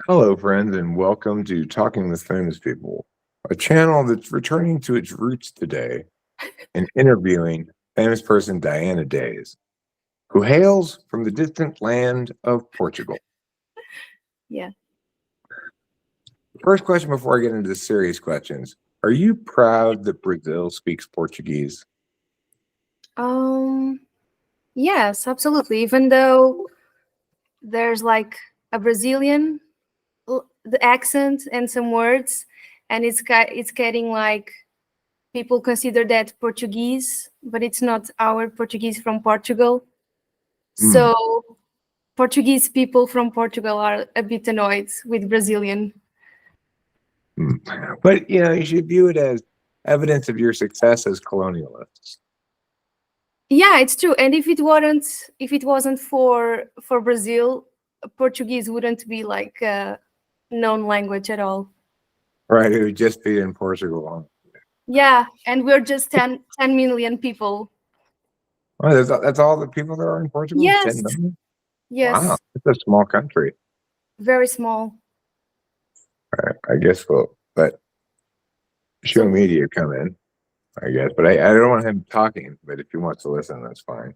Hello, friends, and welcome to Talking with Famous People, a channel that's returning to its roots today and interviewing famous person Diana Days, who hails from the distant land of Portugal. Yeah. First question before I get into the serious questions. Are you proud that Brazil speaks Portuguese? Yes, absolutely. Even though there's like a Brazilian, the accent and some words, and it's getting like people consider that Portuguese, but it's not our Portuguese from Portugal. Mm, So Portuguese people from Portugal are a bit annoyed with Brazilian. But you should view it as evidence of your success as colonialists. Yeah, it's true. And if it wasn't for Brazil, Portuguese wouldn't be like a known language at all. Right? It would just be in Portugal. Yeah, and we're just 10 million people. Oh, that's all the people there are in Portugal? Is Yes, 10 million? Wow, yes, it's a small country. very small. I guess we'll let show So media come in, I guess. But I don't want him talking, but if he wants to listen, that's fine.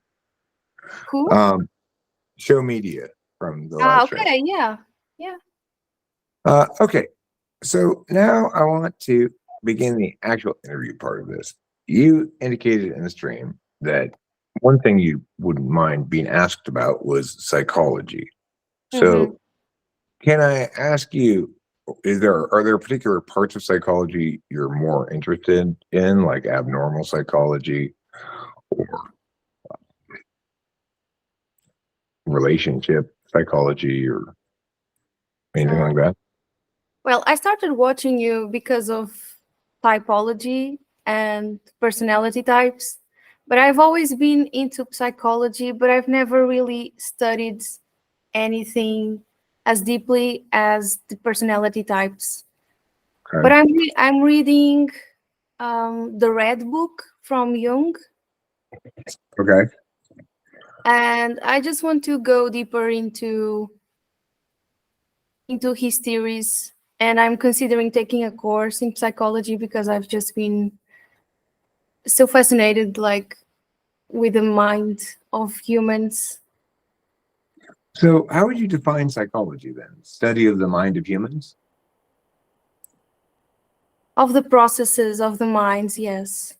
who? Um, show media from the live stream. Okay, yeah, yeah. Okay, so now I want to begin the actual interview part of this. You indicated in the stream that one thing you wouldn't mind being asked about was psychology. Mm-hmm. So can I ask you, are there particular parts of psychology you're more interested in, like abnormal psychology or relationship psychology or anything Uh, like that? well, I started watching you because of typology and personality types, but I've always been into psychology, but I've never really studied anything as deeply as the personality types. But Okay. I'm reading the Red Book from Jung, Okay. and I just want to go deeper into his theories. And I'm considering taking a course in psychology because I've just been so fascinated, like with the mind of humans, So, how would you define psychology then? Study of the mind of humans? of the processes of the minds, yes,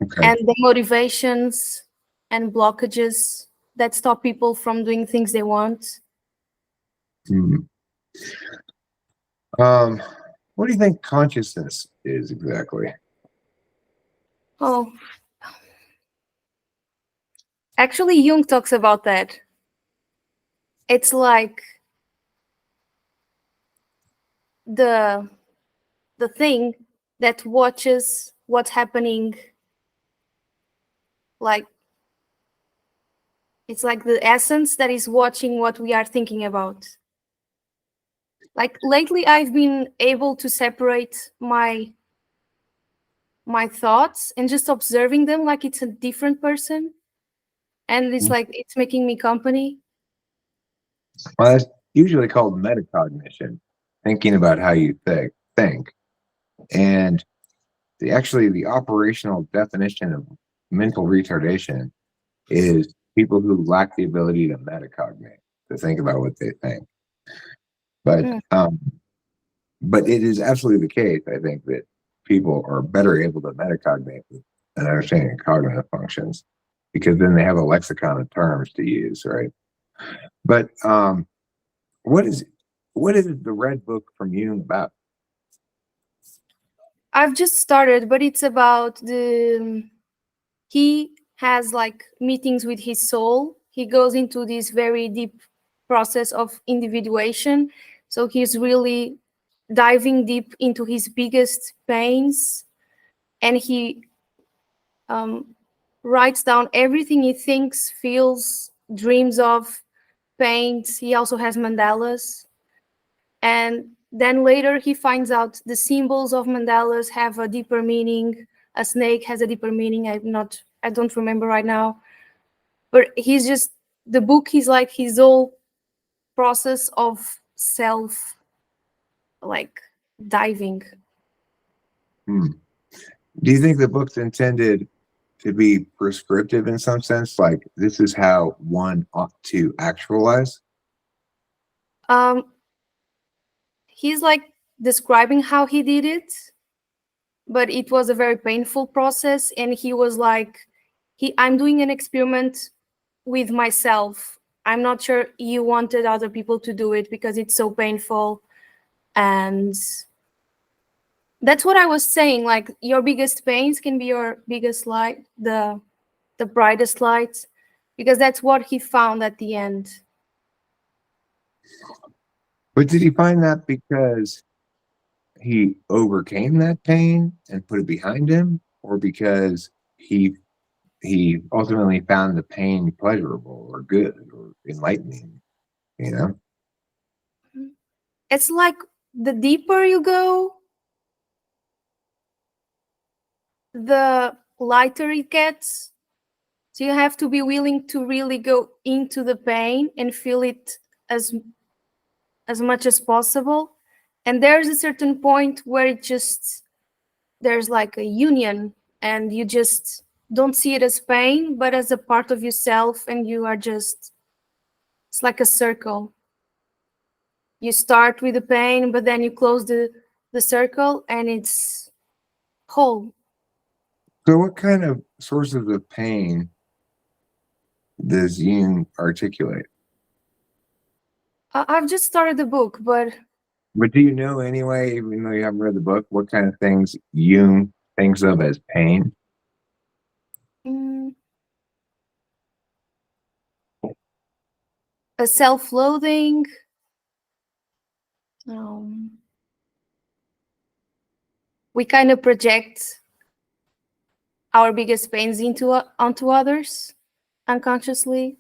Okay. and the motivations and blockages that stop people from doing things they want. Hmm. Um, what do you think consciousness is exactly? Oh, actually, Jung talks about that. It's like the the thing that watches what's happening, like it's like the essence that is watching what we are thinking about. Like lately I've been able to separate my thoughts and just observing them like it's a different person, and it's like it's making me company. Well, that's usually called metacognition, thinking about how you think. And the operational definition of mental retardation is people who lack the ability to metacognate, to think about what they think. But Mm. but it is absolutely the case, I think, that people are better able to metacognate and understanding cognitive functions because then they have a lexicon of terms to use, right? But what is what is the Red Book from Jung about? I've just started, but it's about the he has like meetings with his soul. He goes into this very deep process of individuation. So he's really diving deep into his biggest pains, and he um, writes down everything he thinks, feels, dreams of, paints. He also has mandalas. And then later he finds out the symbols of mandalas have a deeper meaning. A snake has a deeper meaning. I don't remember right now. But he's just, the book is like his whole process of self like diving. Hmm. Do you think the book's intended to be prescriptive in some sense? Like, this is how one ought to actualize? Um, he's like describing how he did it, but it was a very painful process, and he was like, I'm doing an experiment with myself. I'm not sure you wanted other people to do it because it's so painful. And that's what I was saying, like your biggest pains can be your biggest light, the brightest lights, because that's what he found at the end. But did he find that because he overcame that pain and put it behind him, or because he ultimately found the pain pleasurable or good or enlightening, you know? It's like the deeper you go, the lighter it gets. So you have to be willing to really go into the pain and feel it as much as possible. And there's a certain point where it just, there's like a union, and you just don't see it as pain, but as a part of yourself, and you are just, it's like a circle. You start with the pain, but then you close the circle, and it's whole. So what kind of sources of pain does Jung articulate? I've just started the book, but But do you know anyway, even though you haven't read the book, what kind of things Jung thinks of as pain? mm, a self-loathing. We kind of project our biggest pains onto others unconsciously.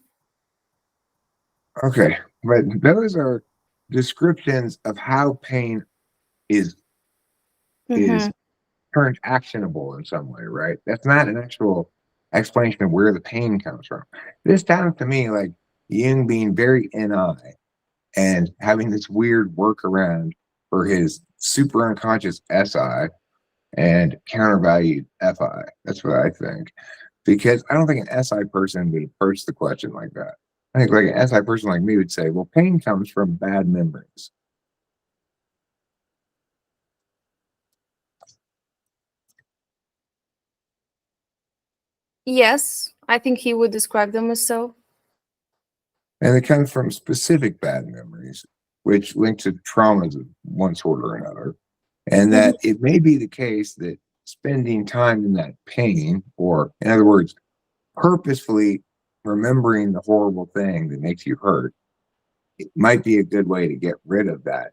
Okay, but those are descriptions of how pain is Mm-hmm. turned actionable in some way, right? That's not an actual explanation of where the pain comes from. This sounds to me like Jung being very NI and having this weird workaround for his super unconscious SI and countervalued FI. That's what I think. Because I don't think an SI person would approach the question like that. I think like an SI person like me would say, well, pain comes from bad memories. Yes, I think he would describe them as so. And it comes from specific bad memories, which link to traumas of one sort or another. And that it may be the case that spending time in that pain, or in other words, purposefully remembering the horrible thing that makes you hurt, it might be a good way to get rid of that,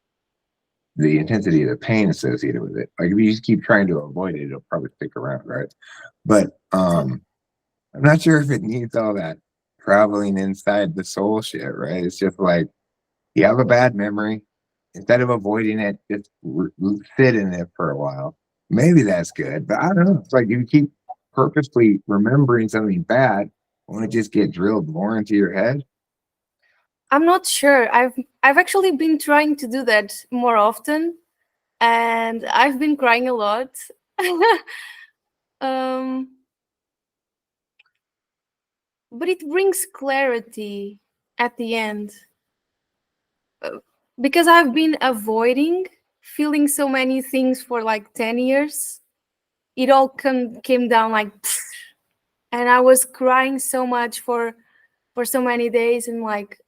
the intensity of the pain associated with it. Like if you just keep trying to avoid it, it'll probably stick around, right? But I'm not sure if it needs all that traveling inside the soul shit, right? It's just like you have a bad memory. Instead of avoiding it, just sit in it for a while. Maybe that's good, but I don't know. It's like you keep purposely remembering something bad, won't it just get drilled more into your head? I'm not sure. I've actually been trying to do that more often, and I've been crying a lot. um, but it brings clarity at the end. Because I've been avoiding feeling so many things for like 10 years. It all came down like, and I was crying so much for so many days, and like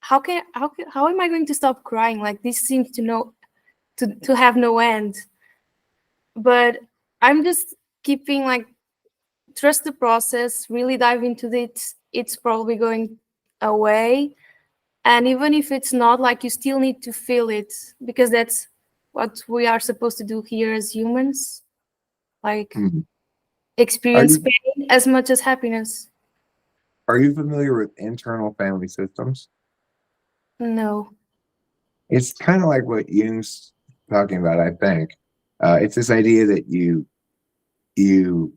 how am I going to stop crying? Like this seems to have no end. But I'm just keeping like, trust the process, really dive into it. It's probably going away. And even if it's not, like, you still need to feel it, because that's what we are supposed to do here as humans, like Hmm. Are experience you pain as much as happiness. are you familiar with internal family systems? No. It's kind of like what Jung's talking about, I think. It's this idea that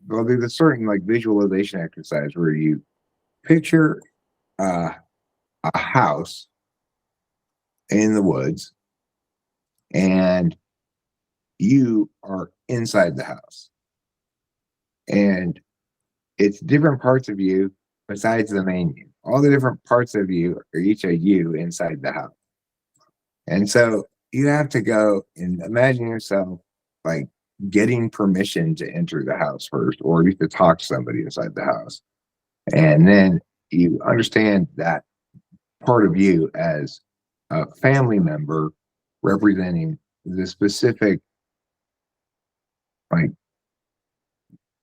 well, there's a certain like visualization exercise where you picture uh, a house in the woods and you are inside the house. And it's different parts of you besides the main you. All the different parts of you are each a you inside the house. And so you have to go and imagine yourself like getting permission to enter the house first, or at least to talk to somebody inside the house. And then you understand that part of you as a family member representing the specific like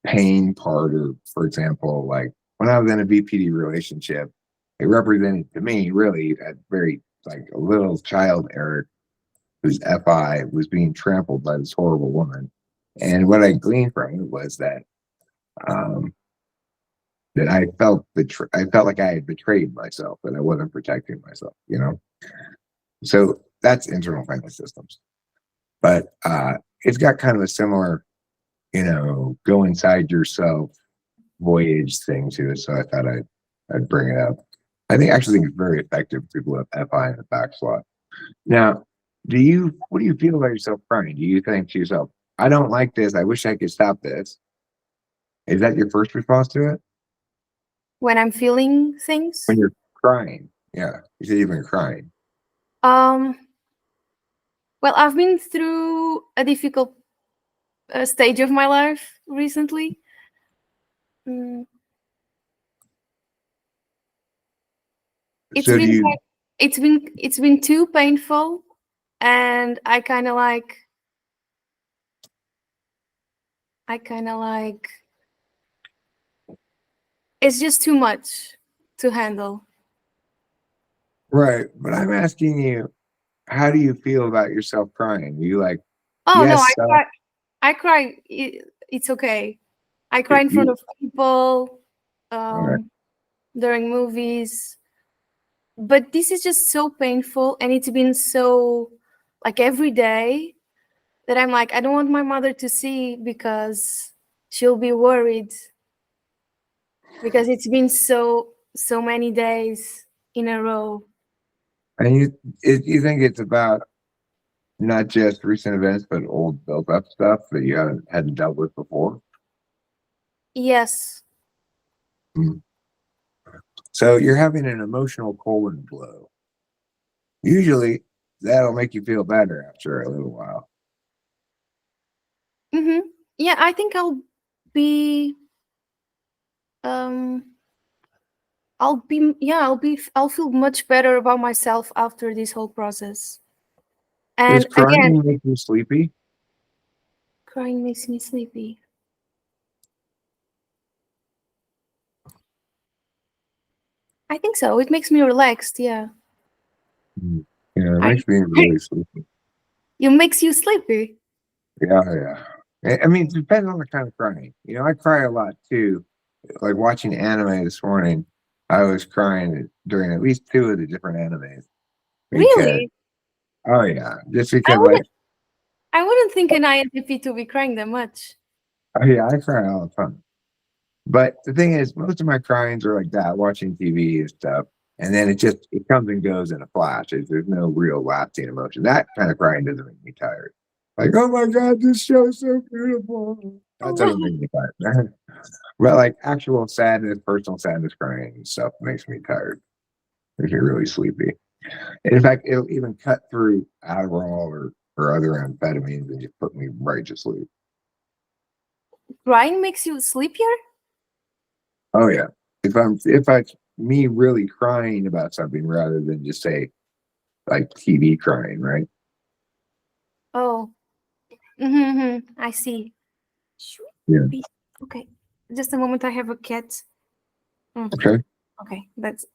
pain part, or for example, like when I was in a BPD relationship, it represented to me really a very like a little child Eric whose FI was being trampled by this horrible woman. And what I gleaned from it was that that I felt like I had betrayed myself, that I wasn't protecting myself, you know? So that's internal family systems. But it's got kind of a similar, you know, go inside yourself voyage thing to it. So I thought I'd bring it up. I actually think it's very effective for people who have FI in the back slot. Now, what do you feel about yourself crying? Do you think to yourself, I don't like this, I wish I could stop this? Is that your first response to it? When I'm feeling things? When you're crying. Yeah. You said you've been crying. Well, I've been through a difficult stage of my life recently. It's So been it's been too painful, and I kind of like it's just too much to handle. right, but I'm asking you, how do you feel about yourself crying? You like, Oh no, yes, I cry. It's okay. I cry in front of people, right. during movies. But this is just so painful, and it's been so like every day that I'm like, I don't want my mother to see because she'll be worried, because it's been so many days in a row. And you think it's about not just recent events, but old built up stuff that you hadn't dealt with before? Yes. Hmm. So you're having an emotional colon blow. Usually that'll make you feel better after a little while. Yeah, I think I'll be I'll feel much better about myself after this whole process. Does And crying again, make you sleepy? crying makes me sleepy. I think so. It makes me relaxed. Yeah. Yeah, it makes me really sleepy. It makes you sleepy. Yeah. I mean, it depends on the kind of crying. You know, I cry a lot too. Like watching anime this morning, I was crying during at least two of the different animes. Because, Really? oh yeah, just I because like, wouldn't I wouldn't think an INTP to be crying that much. oh yeah, I cry all the time. But the thing is, most of my cryings are like that, watching TV and stuff. And then it comes and goes in a flash. There's no real lasting emotion. That kind of crying doesn't make me tired. Like, oh my God, this show's so beautiful. That doesn't make me tired. But like actual sadness, personal sadness crying and stuff makes me tired. Makes me really sleepy. And in fact, it'll even cut through Adderall or other amphetamines and just put me right to sleep. Crying makes you sleepier? Oh yeah. If I me really crying about something rather than just say like TV crying, right? Oh. I see. Yeah. Okay. Just a moment. I have a cat. Okay. Okay.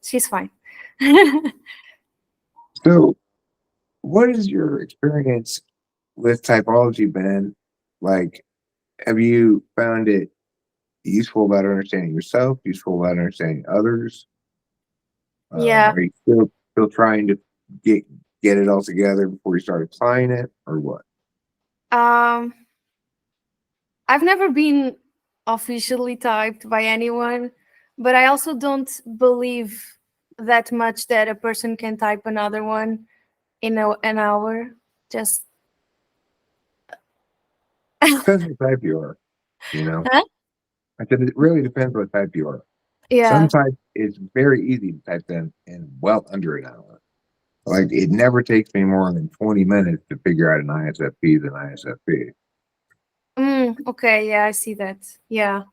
She's fine. So what is your experience with typology been? Like, have you found it useful about understanding yourself, useful about understanding others? Yeah. Are you still trying to get it all together before you start applying it, or what? I've never been officially typed by anyone, but I also don't believe that much that a person can type another one. in an hour. Just Depends what type you are, you know. Huh? I said it really depends what type you are. Yeah. Some types it's very easy to type them in well under an hour. Like it never takes me more than 20 minutes to figure out an ISFP than ISFP. Okay. Yeah, I see that. Yeah.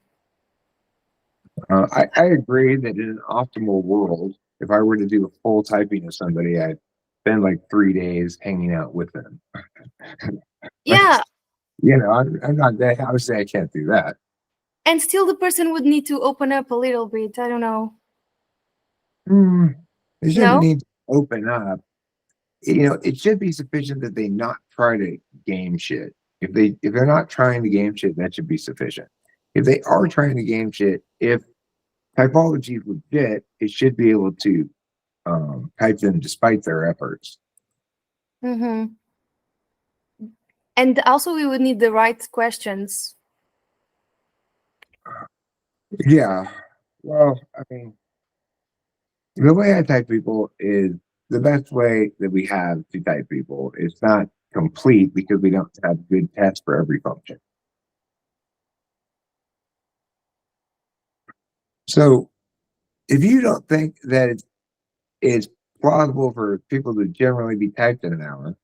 I agree that in an optimal world, if I were to do a full typing of somebody, I'd spend like 3 days hanging out with them. Yeah. You know, I'm not that. Obviously, I can't do that. And still, the person would need to open up a little bit. I don't know. They shouldn't No. need to open up. You know, it should be sufficient that they not try to game shit. If they're not trying to game shit, that should be sufficient. If they are trying to game shit, if typology is legit, it should be able to type them despite their efforts. Mm-hmm. And also, we would need the right questions. Yeah. Well, I mean, the way I type people is the best way that we have to type people. It's not complete because we don't have good tests for every function. So if you don't think that it's plausible for people to generally be typed in an hour,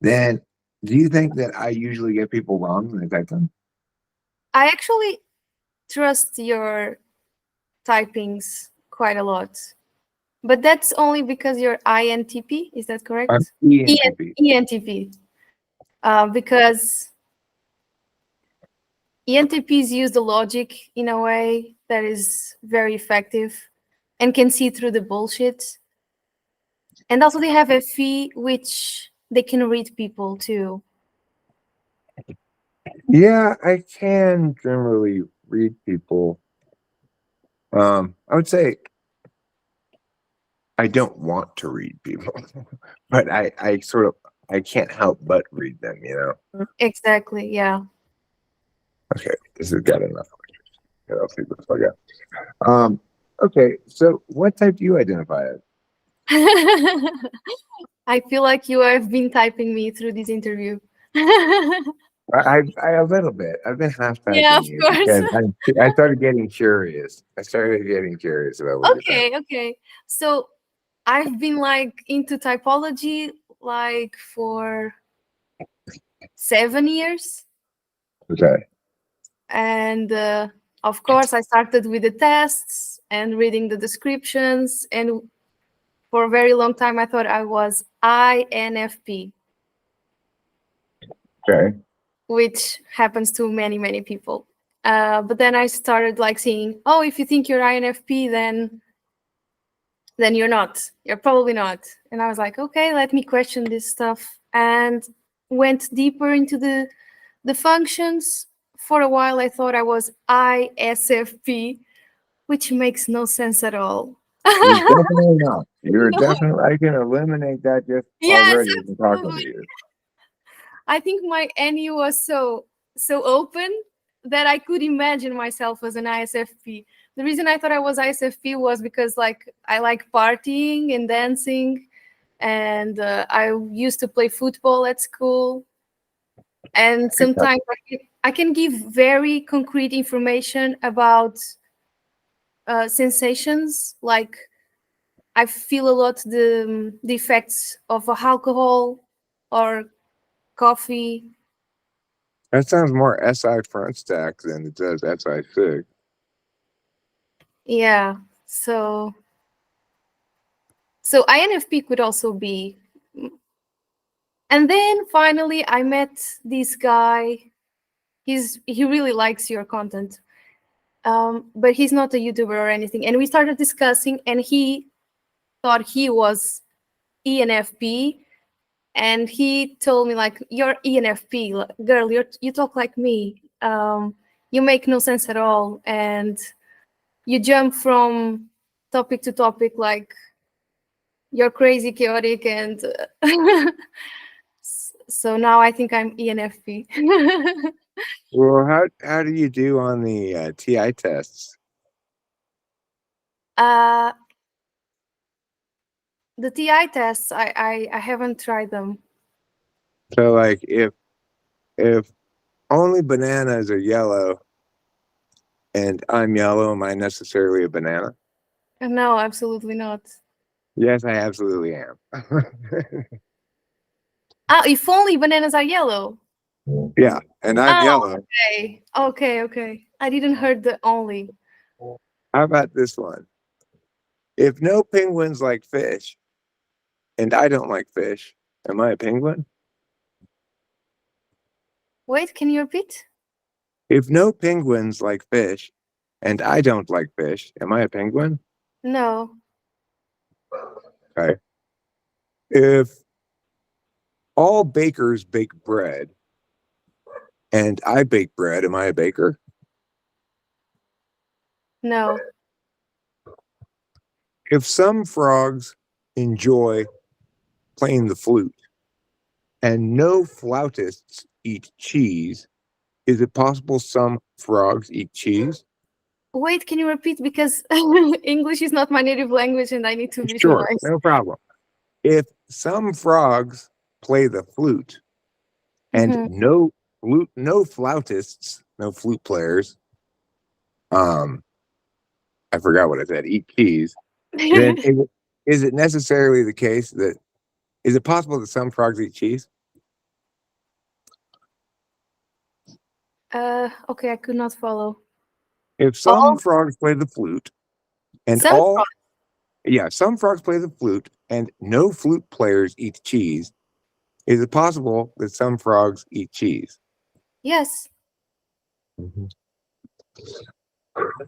then do you think that I usually get people wrong when I type them? I actually trust your typings quite a lot, but that's only because you're INTP. Is that correct? I'm ENTP. ENTP. Because ENTPs use the logic in a way that is very effective and can see through the bullshit. And also they have a fee which they can read people too. Yeah, I can generally read people. I would say I don't want to read people, but I sort of I can't help but read them, you know. Exactly, yeah. Okay, this has got enough. I'll see this fuck out. Okay, so what type do you identify as? I feel like you have been typing me through this interview. I a little bit. I've been half Yeah, typing of you course. because I started getting curious. I started getting curious about what you're saying. Okay. So I've been like into typology like for 7 years. Okay. And of course, I started with the tests and reading the descriptions. And for a very long time, I thought I was INFP, Okay. which happens to many, many people. But then I started like seeing, oh, if you think you're INFP, then you're not. You're probably not. And I was like, okay, let me question this stuff. And went deeper into the functions. For a while, I thought I was ISFP, which makes no sense at all. You're definitely not. You're No. definitely I can eliminate that just Yes, already from talking to absolutely. you. I think my NU was so open that I could imagine myself as an ISFP. The reason I thought I was ISFP was because like I like partying and dancing, and I used to play football at school. And sometimes I can give very concrete information about sensations. Like I feel a lot the effects of alcohol or coffee. That sounds more SI front stack than it does SI SIG. Yeah. So INFP could also be. And then finally I met this guy. He really likes your content. But he's not a YouTuber or anything. And we started discussing, and he thought he was ENFP. And he told me, like, you're ENFP, girl, you talk like me. You make no sense at all. And you jump from topic to topic like you're crazy, chaotic. And so now I think I'm ENFP. Well, how do you do on the TI tests? uh, The TI tests, I haven't tried them. So like if only bananas are yellow and I'm yellow, am I necessarily a banana? No, absolutely not. Yes, I absolutely am. If only bananas are yellow. Yeah, and I'm Oh, yellow. okay. I didn't heard the only. How about this one? If no penguins like fish and I don't like fish, am I a penguin? Wait, can you repeat? If no penguins like fish and I don't like fish, am I a penguin? No. Okay. If all bakers bake bread and I bake bread, am I a baker? No. If some frogs enjoy playing the flute and no flautists eat cheese, is it possible some frogs eat cheese? Wait, can you repeat? Because English is not my native language and I need to Sure, visualize. no problem. If some frogs play the flute and Mhm. no flautists, no flute players, I forgot what I said, eat cheese, then is it necessarily the case that is it possible that some frogs eat cheese? Okay, I could not follow. If some All frogs play the flute and some all yeah, some frogs play the flute and no flute players eat cheese, is it possible that some frogs eat cheese? yes.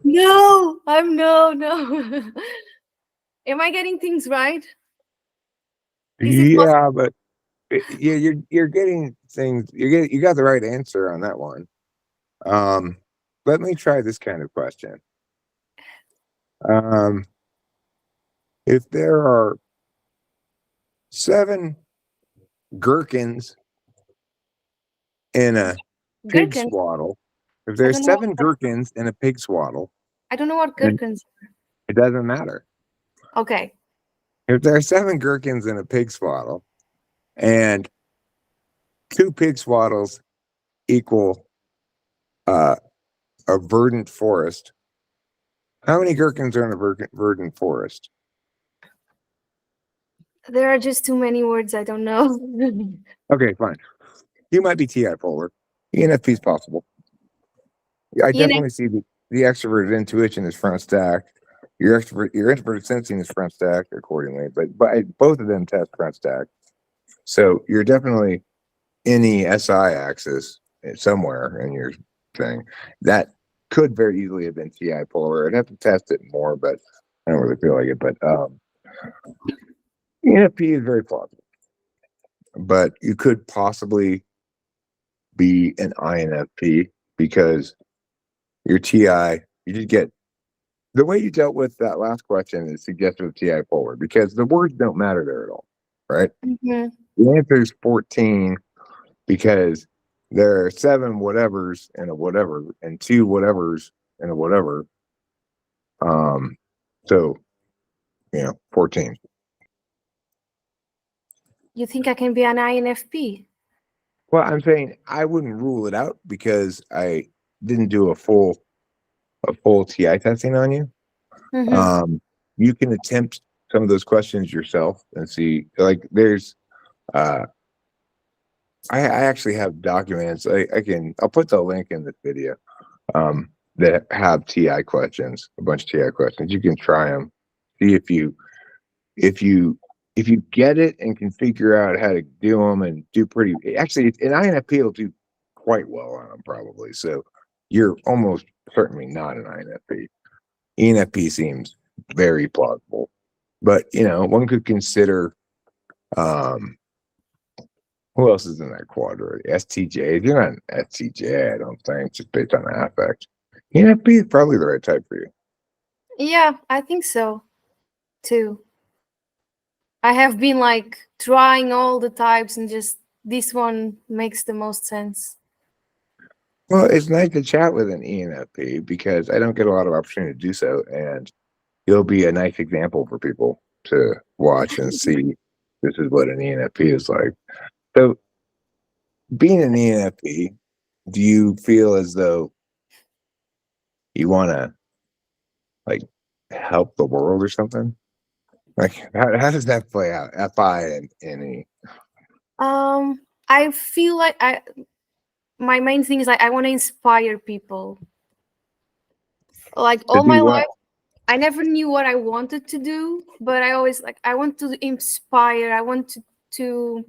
No, no. Am I getting things right? Is it possible? Yeah, but yeah, you're getting things. You got the right answer on that one. Let me try this kind of question. Um, if there are 7 gherkins in a pig Gherkins? swaddle, if I there's don't know. 7 gherkins in a pig swaddle, I don't know what then gherkins. it doesn't matter. Okay. If there are 7 gherkins in a pig swaddle, and 2 pig swaddles equal uh, a verdant forest, how many gherkins are in a verdant forest? There are just too many words I don't know. Okay, fine. You might be TI polar. ENFP is possible. I You know, definitely see the extroverted intuition is front stack. Your introverted sensing is front stack accordingly, but both of them test front stack. So you're definitely in the SI axis somewhere in your thing. That could very easily have been TI polar. I'd have to test it more, but I don't really feel like it. But ENFP is very plausible. But you could possibly be an INFP because your TI, you did get the way you dealt with that last question is suggestive of TI polar because the words don't matter there at all, right? mhm. The answer is 14 because there are 7 whatevers and a whatever and 2 whatevers and a whatever. So 14. You think I can be an INFP? Well, I'm saying I wouldn't rule it out because I didn't do a full TI testing on you. Mhm. You can attempt some of those questions yourself and see. Like, there's, I actually have documents. I'll put the link in this video. That have TI questions, a bunch of TI questions. You can try them, see if you if you get it and can figure out how to do them and do pretty. Actually, an INFP will do quite well on them probably. So you're almost certainly not an INFP. ENFP seems very plausible, but one could consider um who else is in that quadrant? STJ. You're not an STJ, I don't think, just based on affect. ENFP is probably the right type for you. Yeah, I think so too. I have been like trying all the types and just this one makes the most sense. Well, it's nice to chat with an ENFP because I don't get a lot of opportunity to do so, and you'll be a nice example for people. to watch and see this is what an ENFP is like. So being an ENFP, do you feel as though you want to like help the world or something? Like how does that play out? FI and E. I feel like my main thing is like I want to inspire people. Like all my life, I never knew what I wanted to do, but I always like I want to inspire. I want to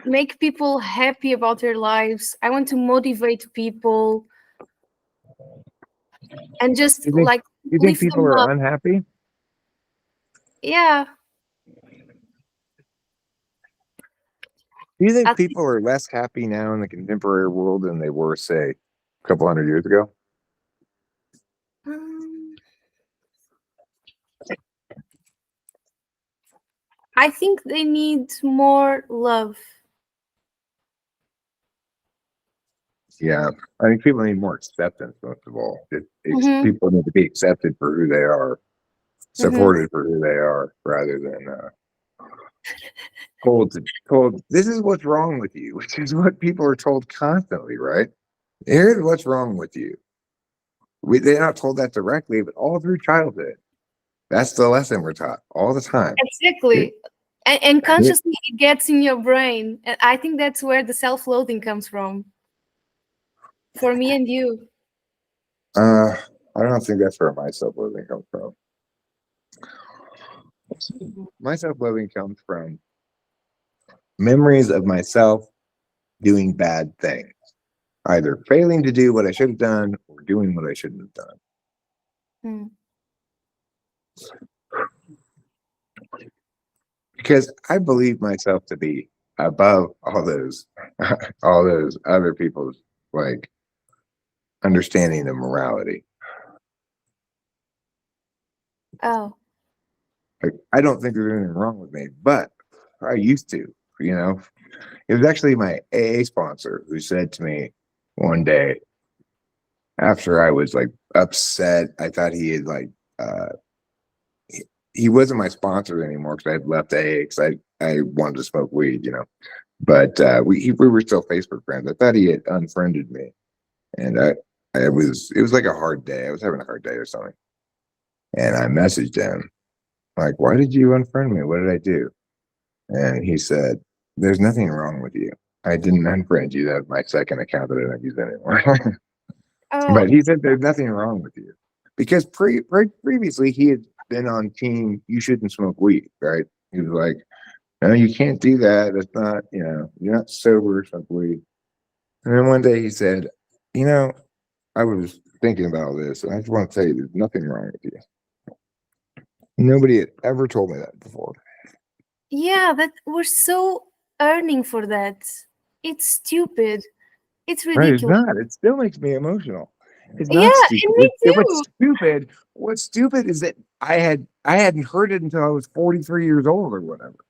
make people happy about their lives. I want to motivate people and just like You think lift people them are up. unhappy? Yeah. Do you think people are less happy now in the contemporary world than they were, say, a couple hundred years ago? I think they need more love. Yeah, I think people need more acceptance, most of all. People need to be accepted for who they are, supported for who they are, rather than told this is what's wrong with you, which is what people are told constantly, right? Here's what's wrong with you. They're not told that directly, but all through childhood, that's the lesson we're taught all the time. Exactly. And consciously it gets in your brain. And I think that's where the self-loathing comes from. For me and you. I don't think that's where my self-loathing comes from. My self-loathing comes from memories of myself doing bad things, either failing to do what I should have done or doing what I shouldn't have done. Because I believe myself to be above all those other people's like understanding of morality. Oh. Like, I don't think there's anything wrong with me, but I used to, you know. It was actually my AA sponsor who said to me one day after I was like upset. I thought he had like he wasn't my sponsor anymore because I had left AA because I wanted to smoke weed, you know. But we were still Facebook friends. I thought he had unfriended me, and it was like a hard day. I was having a hard day or something, and I messaged him like, "Why did you unfriend me? What did I do?" And he said, "There's nothing wrong with you. I didn't unfriend you. That was my second account that I don't use anymore." But he said, "There's nothing wrong with you," because previously he had been on team. You shouldn't smoke weed, right? He was like, "No, you can't do that. That's not, you know, you're not sober, smoke weed." And then one day he said, "You know, I was thinking about this, and I just want to tell you, there's nothing wrong with you." Nobody had ever told me that before. Yeah, that we're so earning for that. It's stupid. It's ridiculous. Right, it's not. It still makes me emotional. It's Yeah, not stupid. and me too. What's stupid is that I hadn't heard it until I was 43 years old or whatever.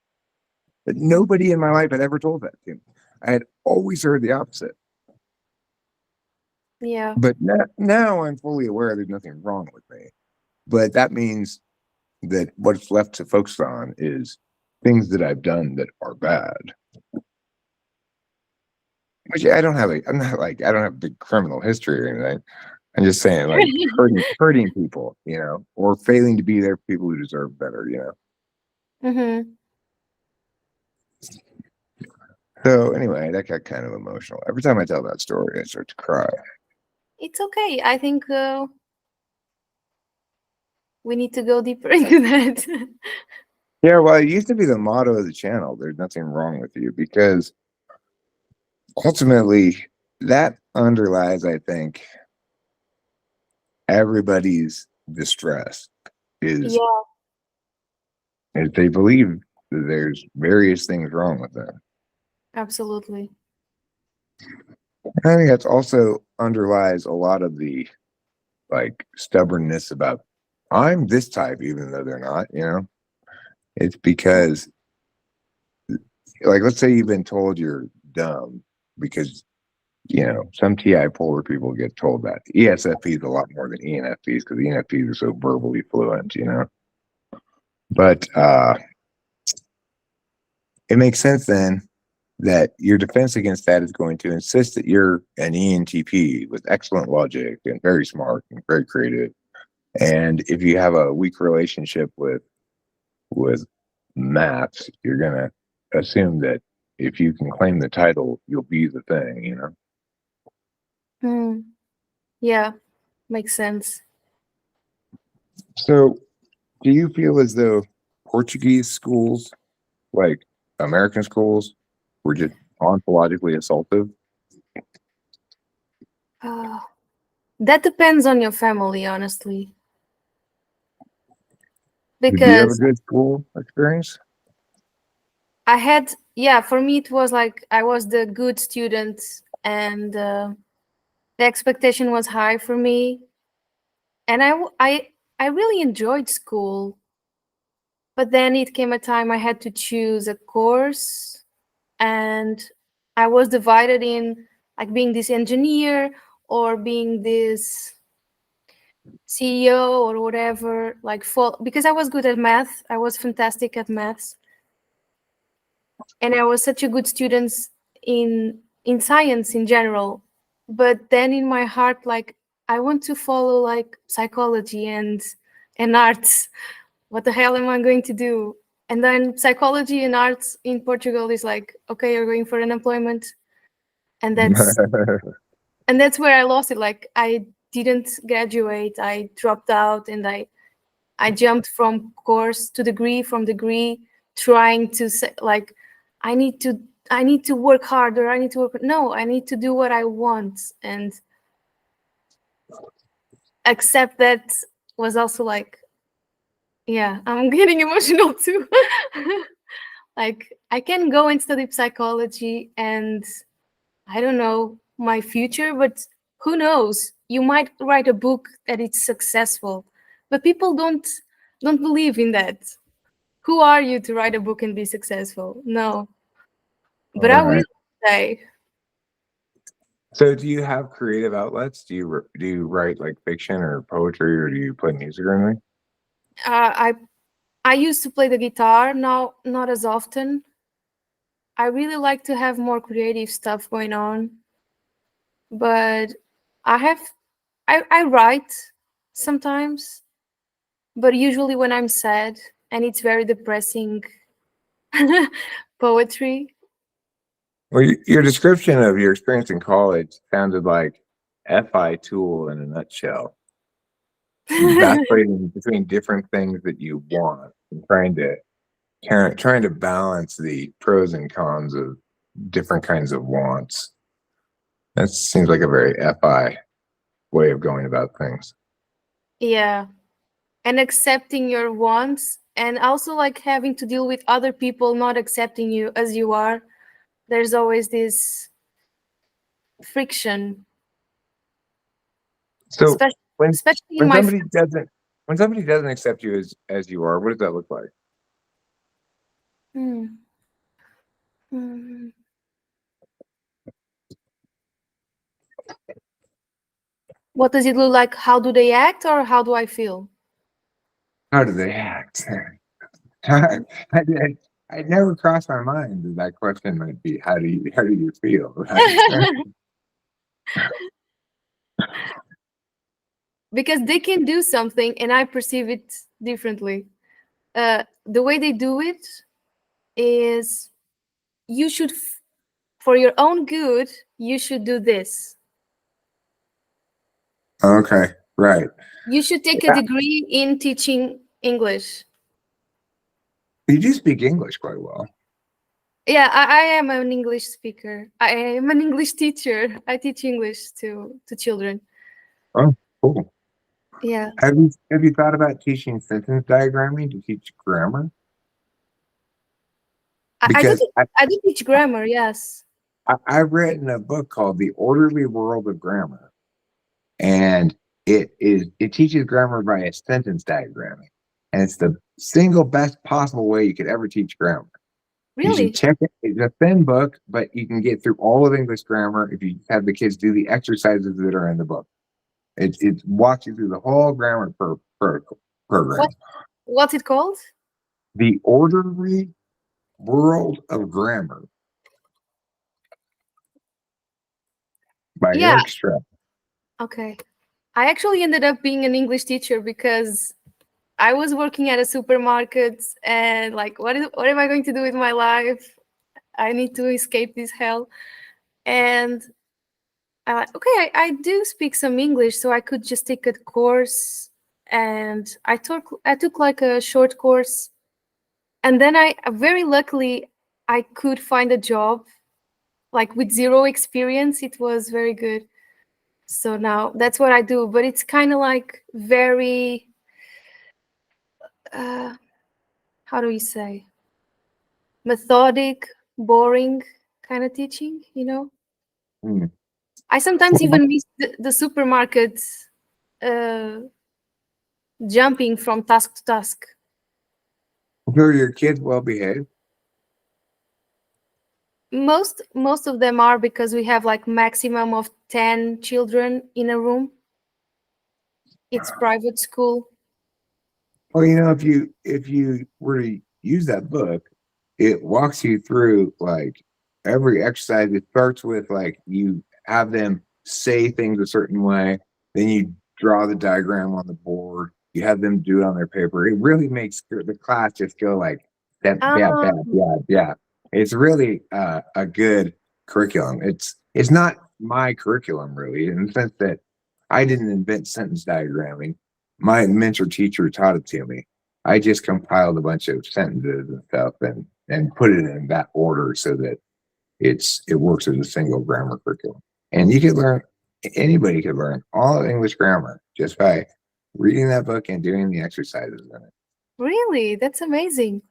But nobody in my life had ever told that to me. I had always heard the opposite. Yeah. But now I'm fully aware there's nothing wrong with me. But that means that what's left to focus on is things that I've done that are bad. Which I don't have I don't have a big criminal history or anything. I'm just saying, like hurting people, you know, or failing to be there for people who deserve better, you know. So anyway, that got kind of emotional. Every time I tell that story, I start to cry. It's okay. I think we need to go deeper into that. Yeah, well, it used to be the motto of the channel. There's nothing wrong with you, because ultimately that underlies, I think, everybody's distress is they believe that there's various things wrong with them. Absolutely. I think that's also underlies a lot of the like stubbornness about I'm this type, even though they're not, you know. It's because, like, let's say you've been told you're dumb because, you know, some TI polar people get told that. ESFPs a lot more than ENFPs because ENFPs are so verbally fluent, you know. But it makes sense then that your defense against that is going to insist that you're an ENTP with excellent logic and very smart and very creative. And if you have a weak relationship with maths, you're gonna assume that if you can claim the title, you'll be the thing, you know? Yeah, makes sense. So do you feel as though Portuguese schools, like American schools, were just ontologically assaultive? That depends on your family, honestly. Did you have a Because good school experience? I had, yeah, for me it was like I was the good student, and the expectation was high for me, and I really enjoyed school. But then it came a time I had to choose a course, and I was divided in like being this engineer or being this CEO or whatever, like because I was good at math. I was fantastic at maths, and I was such a good student in science in general. But then in my heart, like I want to follow like psychology and arts. What the hell am I going to do? And then psychology and arts in Portugal is like, okay, you're going for unemployment, and that's where I lost it. Like I didn't graduate, I dropped out, and I jumped from course to degree, from degree, trying to say like I need to work harder. I need to work. No, I need to do what I want, and accept that was also like, yeah, I'm getting emotional too. Like I can go and study psychology, and I don't know my future, but who knows? You might write a book that it's successful, but people don't believe in that. Who are you to write a book and be successful? No, All but I will right. say, So do you have creative outlets? Do you write like fiction or poetry, or do you play music or anything? I used to play the guitar, now not as often. I really like to have more creative stuff going on, but I have I write sometimes, but usually when I'm sad and it's very depressing poetry. Well, your description of your experience in college sounded like FI tool in a nutshell. Vacillating between different things that you want and trying to balance the pros and cons of different kinds of wants. That seems like a very FI way of going about things. Yeah, and accepting your wants, and also like having to deal with other people not accepting you as you are. There's always this friction, So especially when especially in when my somebody doesn't when somebody doesn't accept you as you are, what does that look like? Hmm. Hmm. What does it look like? How do they act, or how do I feel? How do they act? I, I, I never crossed my mind that that question might be how do you feel, right? Because they can do something and I perceive it differently. The way they do it is, you should, for your own good, you should do this. Okay, right. You should take a degree in teaching English. You do speak English quite well. Yeah, I am an English speaker. I am an English teacher. I teach English to children. Oh, cool. Yeah. Have you thought about teaching sentence diagramming to teach grammar? I do Because I do teach grammar, yes. I've written a book called The Orderly World of Grammar, and it teaches grammar by a sentence diagramming, and it's the single best possible way you could ever teach grammar. You should Really? check it. It's a thin book, but you can get through all of English grammar if you have the kids do the exercises that are in the book. It walks you through the whole grammar program. What's it called? The Orderly World of Grammar by Yeah. Eric Strapp. Okay. I actually ended up being an English teacher because I was working at a supermarket and like, what am I going to do with my life? I need to escape this hell. And I like, okay, I do speak some English, so I could just take a course. And I took like a short course, and then I very luckily I could find a job like with zero experience. It was very good. So now that's what I do, but it's kind of like very how do you say, methodic, boring kind of teaching, you know? Hmm. I sometimes even miss the supermarket uh, jumping from task to task. Are your kids well behaved? Most of them are, because we have like maximum of 10 children in a room. It's private school. Well, if you were to use that book, it walks you through like every exercise. It starts with like you have them say things a certain way, then you draw the diagram on the board. You have them do it on their paper. It really makes the class just go like that. Yeah, Ah, bad, yeah, yeah. It's really a good curriculum. It's not my curriculum really, in the sense that I didn't invent sentence diagramming. My mentor teacher taught it to me. I just compiled a bunch of sentences and stuff and put it in that order so that it works as a single grammar curriculum. And you can learn, anybody can learn all of English grammar just by reading that book and doing the exercises in it. really? That's amazing.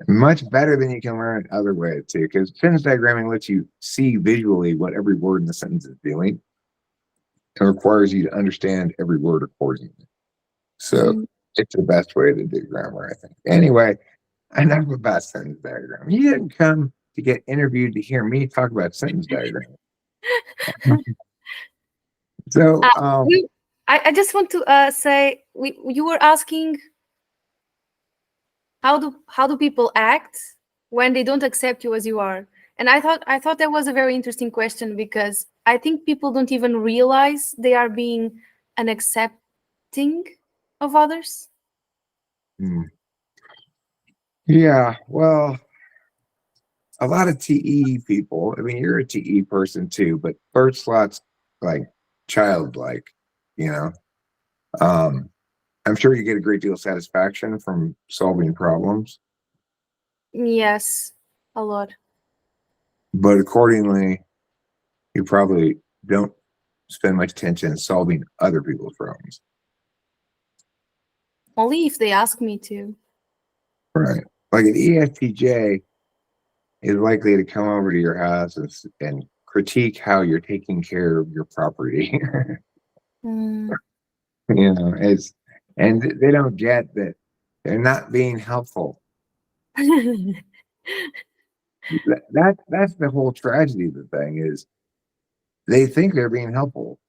Much better than you can learn other ways too, because sentence diagramming lets you see visually what every word in the sentence is doing. It requires you to understand every word accordingly. So it's the best way to do grammar, I think. Anyway, enough about sentence diagram. You didn't come to get interviewed to hear me talk about sentence diagram. So, I just want to say, you were asking how do people act when they don't accept you as you are, and I thought that was a very interesting question, because I think people don't even realize they are being unaccepting of others. yeah, well, a lot of TE people, I mean, you're a TE person too, but third slot's like childlike, you know. I'm sure you get a great deal of satisfaction from solving problems, Yes, a lot. but accordingly, you probably don't spend much attention solving other people's problems. Only if they ask me to. Right. Like an ESTJ is likely to come over to your house and critique how you're taking care of your property. Mm. And they don't get that they're not being helpful. That's the whole tragedy of the thing is they think they're being helpful.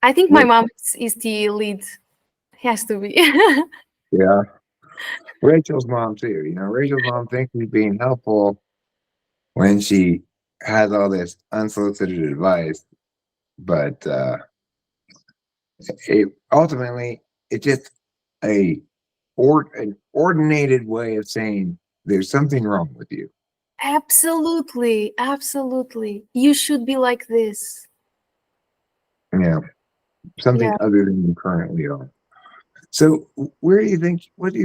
I think my mom is the lead. Has to be. Yeah. Rachel's mom too. Rachel's mom thinks she's being helpful when she has all this unsolicited advice, but ultimately it's just an ordinated way of saying there's something wrong with you. Absolutely, absolutely. You should be like this. Yeah, something Yeah. other than you currently are. So, what do you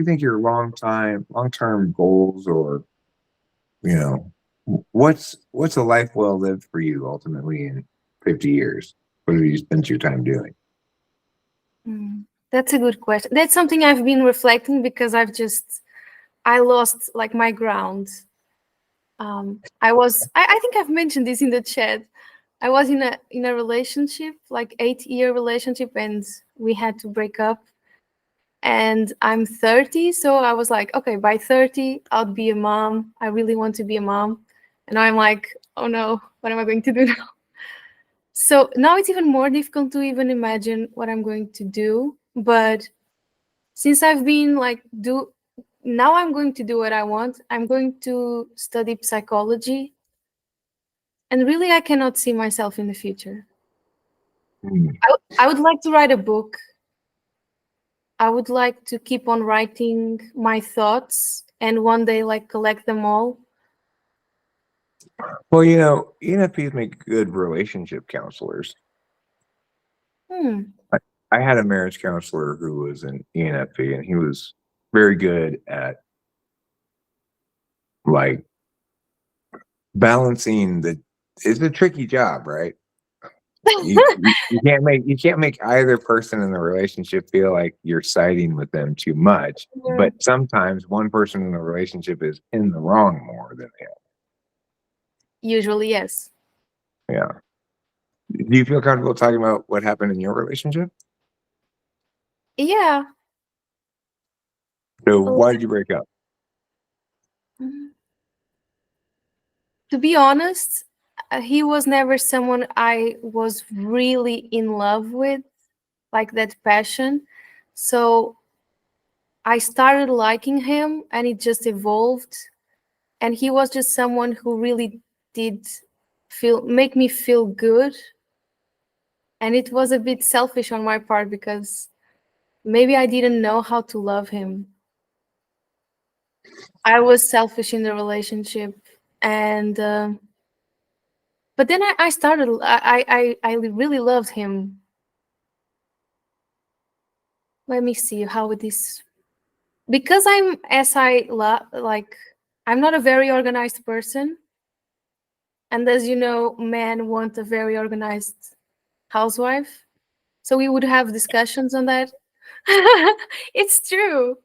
think your long-term goals, or what's a life well lived for you ultimately in 50 years? What have you spent your time doing? That's a good question. That's something I've been reflecting, because I lost like my ground. I think I've mentioned this in the chat. I was in a relationship, like 8-year relationship, and we had to break up. And I'm 30, so I was like, okay, by 30, I'll be a mom. I really want to be a mom. And I'm like, oh no, what am I going to do now? So now it's even more difficult to even imagine what I'm going to do. But since I've been like now I'm going to do what I want. I'm going to study psychology, and really I cannot see myself in the future. I would like to write a book. I would like to keep on writing my thoughts and one day like collect them all. Well, you know, ENFPs make good relationship counselors. I had a marriage counselor who was an ENFP, and he was very good at like balancing the. It's a tricky job, right? You can't make either person in the relationship feel like you're siding with them too much. Yeah. But sometimes one person in the relationship is in the wrong more than the other. Usually, yes. Yeah. Do you feel comfortable talking about what happened in your relationship? Yeah. So why did you break up? To be honest, he was never someone I was really in love with, like that passion. So I started liking him and it just evolved. And he was just someone who really did make me feel good. And it was a bit selfish on my part because maybe I didn't know how to love him. I was selfish in the relationship, and but then I started. I really loved him. Let me see how this, because I'm like I'm not a very organized person, and as you know, men want a very organized housewife. So we would have discussions on that. It's true.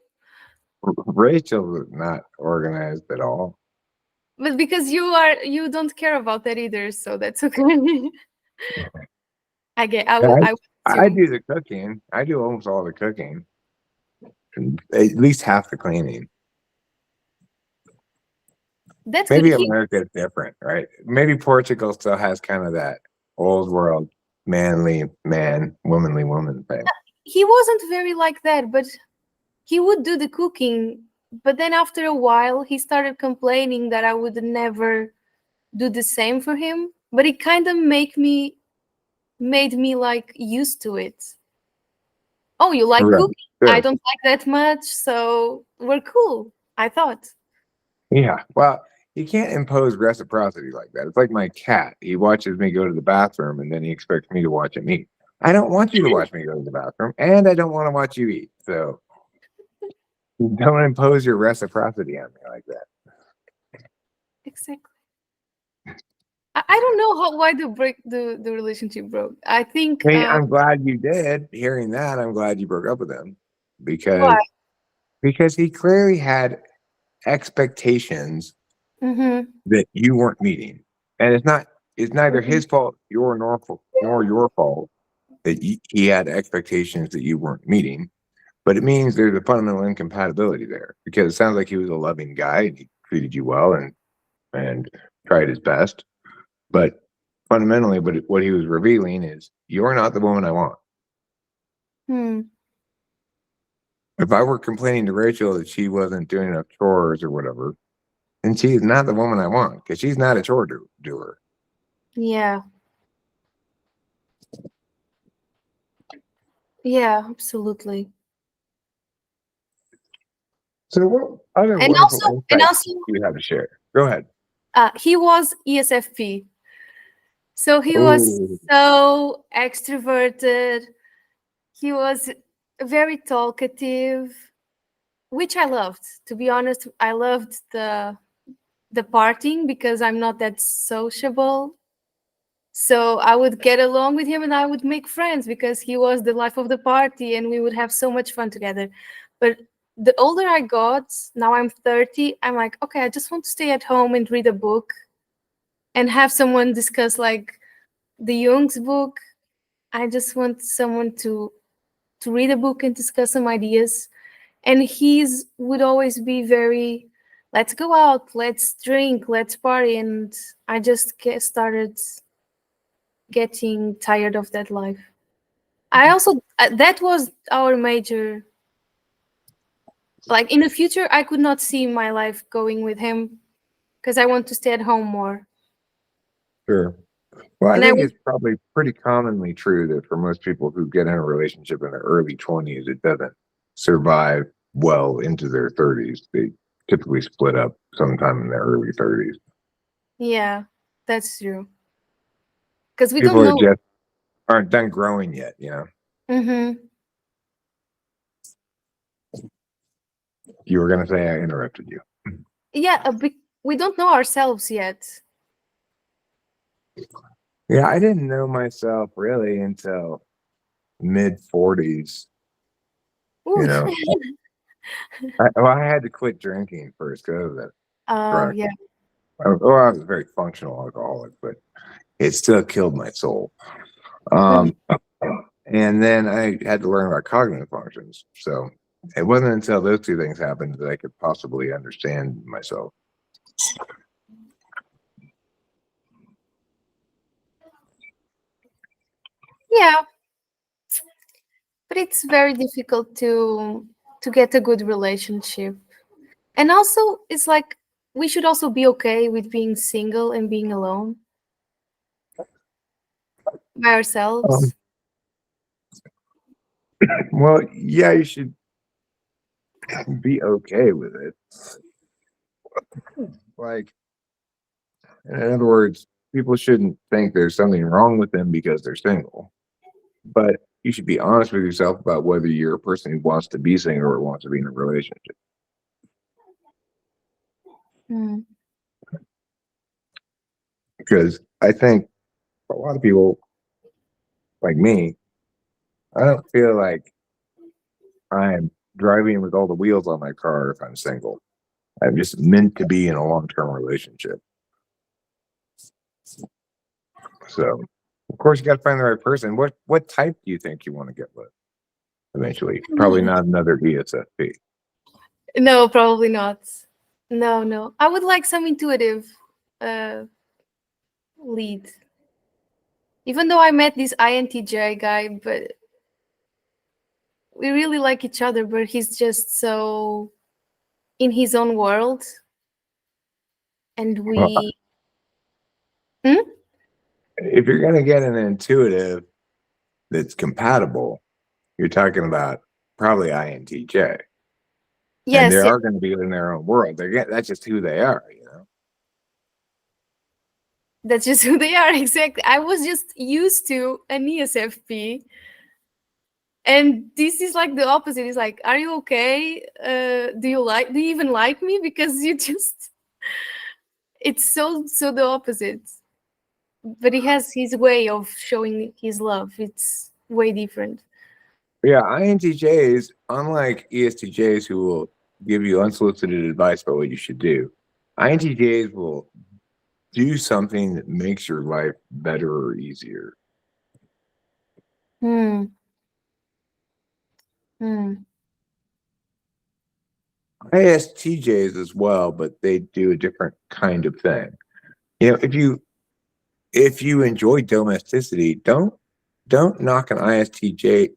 Rachel was not organized at all. But because you don't care about that either, so that's okay. I get. I will. I would I assume. do the cooking. I do almost all the cooking, and at least half the cleaning. That's good. Maybe America is different, right? Maybe Portugal still has kind of that old world manly man, womanly woman thing. He wasn't very like that, but he would do the cooking. But then after a while, he started complaining that I would never do the same for him. But it kind of made me like used to it. Oh, you like Right. cooking? I Sure. don't like that much, so we're cool, I thought. Yeah. Well, you can't impose reciprocity like that. It's like my cat. He watches me go to the bathroom and then he expects me to watch him eat. I don't want you to watch me go to the bathroom, and I don't want to watch you eat. So don't impose your reciprocity on me like that. Exactly. I don't know why the relationship broke. I think I mean, I'm glad you did. Hearing that, I'm glad you broke up with him why? because he clearly had expectations Mm-hmm. that you weren't meeting, and it's neither his fault nor your fault that he had expectations that you weren't meeting. But it means there's a fundamental incompatibility there, because it sounds like he was a loving guy and he treated you well and tried his best. But fundamentally, what he was revealing is you're not the woman I want. Hmm. If I were complaining to Rachel that she wasn't doing enough chores or whatever, then she's not the woman I want, because she's not a chore doer. Yeah. Yeah, absolutely. So what other And wonderful and insights also, do you have to share? Go ahead. he was ESFP, so he was Oh, so extroverted. He was very talkative, which I loved. To be honest, I loved the partying because I'm not that sociable. So I would get along with him and I would make friends because he was the life of the party and we would have so much fun together. But the older I got, now I'm 30, I'm like, okay, I just want to stay at home and read a book and have someone discuss like the Jung's book. I just want someone to read a book and discuss some ideas. And his would always be very, let's go out, let's drink, let's party. And I just started getting tired of that life. I also that was our major Like in the future, I could not see my life going with him because I want to stay at home more. Sure. Well, I And I think want, it's probably pretty commonly true that for most people who get in a relationship in their early 20s, it doesn't survive well into their 30s. They typically split up sometime in their early 30s. yeah, that's true. Because we People don't are know. just aren't done growing yet, you know. Mm-hmm. You were going to say I interrupted you. Yeah, we don't know ourselves yet. Yeah, I didn't know myself really until mid 40s. You Ooh. know, I had to quit drinking first because of that Oh, drug. yeah. Well, I was a very functional alcoholic, but it still killed my soul. Mhm. Um, and then I had to learn about cognitive functions. So it wasn't until those two things happened that I could possibly understand myself. Yeah, but it's very difficult to get a good relationship. And also, it's like we should also be okay with being single and being alone by Um, ourselves. well, yeah, you should be okay with it. Like, in other words, people shouldn't think there's something wrong with them because they're single. But you should be honest with yourself about whether you're a person who wants to be single or wants to be in a relationship. Mm. Because I think a lot of people like me, I don't feel like I'm driving with all the wheels on my car if I'm single. I'm just meant to be in a long-term relationship. So, of course, you got to find the right person. What type do you think you want to get with eventually? Probably not another ESFP. No, probably not. No, no. I would like some intuitive uh, lead. Even though I met this INTJ guy, but we really like each other, but he's just so in his own world. And Well, we. Hmm? if you're going to get an intuitive that's compatible, you're talking about probably INTJ. And they Yes, yeah, are going to be in their own world. That's just who they are, you know. that's just who they are. Exactly. I was just used to an ESFP. And this is like the opposite. It's like, are you okay? Do you even like me? Because you just, it's so the opposite. But he has his way of showing his love. It's way different. Yeah, INTJs, unlike ESTJs who will give you unsolicited advice about what you should do, INTJs will do something that makes your life better or easier. Hmm. Hmm. ISTJs as well, but they do a different kind of thing. You know, if you enjoy domesticity, don't knock an ISTJ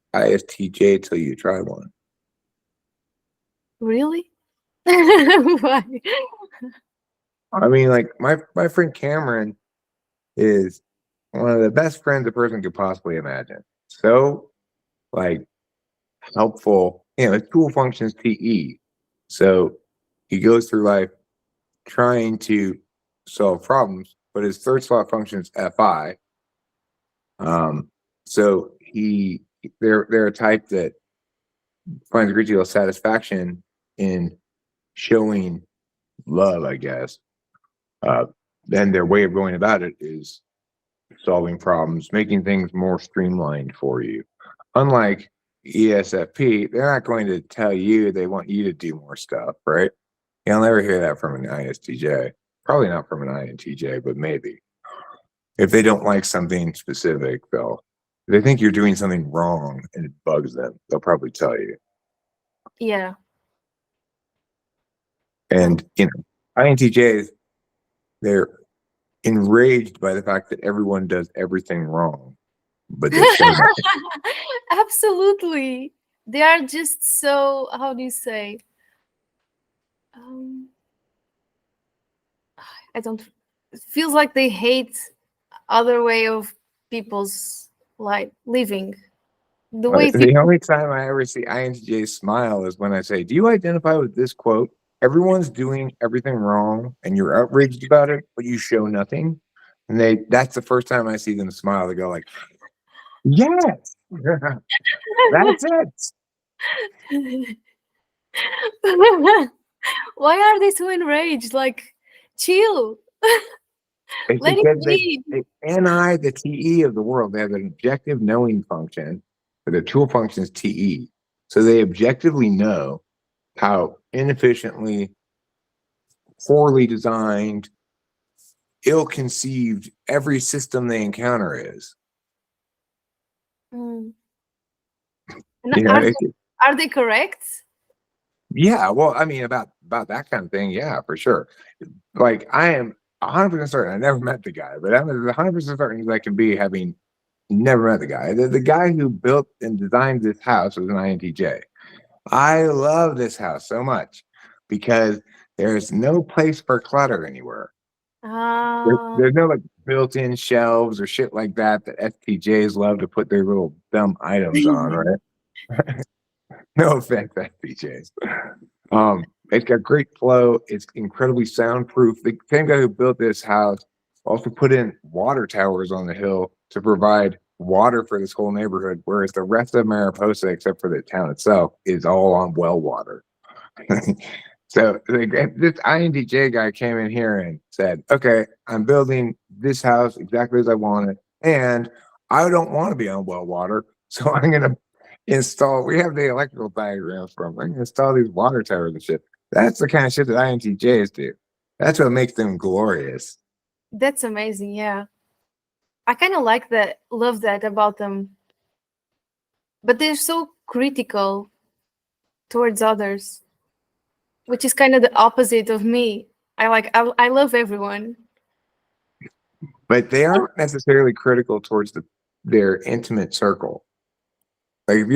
till you try one. Really? Why? I mean, like my friend Cameron is one of the best friends a person could possibly imagine. So like helpful, you know, his tool functions TE. So he goes through life trying to solve problems, but his third slot functions FI. Um, so they're a type that finds a great deal of satisfaction in showing love, I guess. Uh, then their way of going about it is solving problems, making things more streamlined for you. Unlike ESFP, they're not going to tell you they want you to do more stuff, right? You'll never hear that from an ISTJ. Probably not from an INTJ, but maybe. If they don't like something specific, if they think you're doing something wrong and it bugs them, they'll probably tell you. Yeah. And, you know, INTJs, they're enraged by the fact that everyone does everything wrong, but they show nothing. Absolutely. They are just so, how do you say? Um, I don't. It feels like they hate other way of people's like living. The way The only time I ever see INTJ smile is when I say, "Do you identify with this quote? Everyone's doing everything wrong, and you're outraged about it, but you show nothing." And that's the first time I see them smile. They go like, "Yes, that's it." Why are they so enraged? Like, chill. It's Let it because be. they NI the TE of the world. They have an objective knowing function, but their tool function is TE. So they objectively know how inefficiently, poorly designed, ill-conceived every system they encounter is. Mm. You know, Are they correct? yeah. Well, I mean, about that kind of thing, yeah, for sure. Like I am 100% certain. I never met the guy, but I'm 100% certain as I can be, having never met the guy. The guy who built and designed this house was an INTJ. I love this house so much because there's no place for clutter anywhere. Ah, There's no like built-in shelves or shit like that FPJs love to put their little dumb items on, right? No offense, FPJs. It's got great flow. It's incredibly soundproof. The same guy who built this house also put in water towers on the hill to provide water for this whole neighborhood, whereas the rest of Mariposa, except for the town itself, is all on well water. So this INTJ guy came in here and said, "Okay, I'm building this house exactly as I want it, and I don't want to be on well water, so I'm gonna install." We have the electrical diagrams from. I'm gonna install these water towers and shit. That's the kind of shit that INTJs do. That's what makes them glorious. that's amazing. Yeah. I kind of like that, love that about them. But they're so critical towards others, which is kind of the opposite of me. I love everyone. But they aren't necessarily critical towards their intimate circle. Like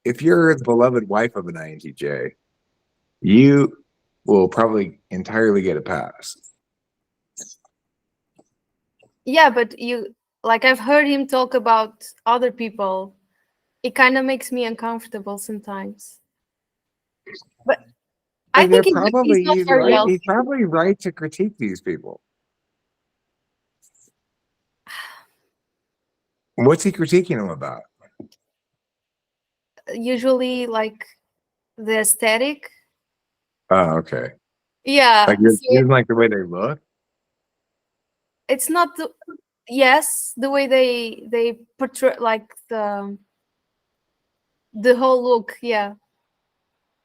if you're the beloved wife of an INTJ, you will probably entirely get a pass. Yeah, but you like I've heard him talk about other people. It kind of makes me uncomfortable sometimes. But I They're think he's probably not very else. he's probably right to critique these people. What's he critiquing them about? Usually like the aesthetic. Oh, okay. Yeah, Like you so didn't like the way they look? it's not the yes, the way they portray like the whole look, yeah.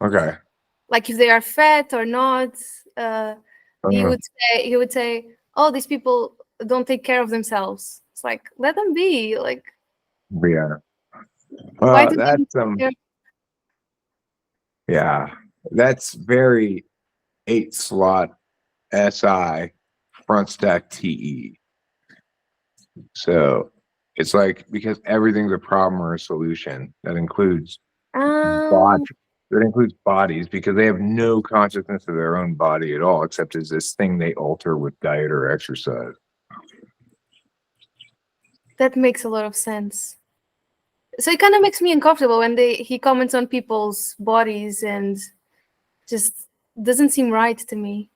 Okay. Like if they are fat or not. He Uh, would say, "Oh, these people don't take care of themselves." It's like, let them be. Like, yeah. why Well, do they need that's to take care? yeah. That's very 8 slot SI front stack TE. So it's like because everything's a problem or a solution that includes Um, body, that includes bodies because they have no consciousness of their own body at all, except as this thing they alter with diet or exercise. that makes a lot of sense. So it kind of makes me uncomfortable when he comments on people's bodies and just doesn't seem right to me.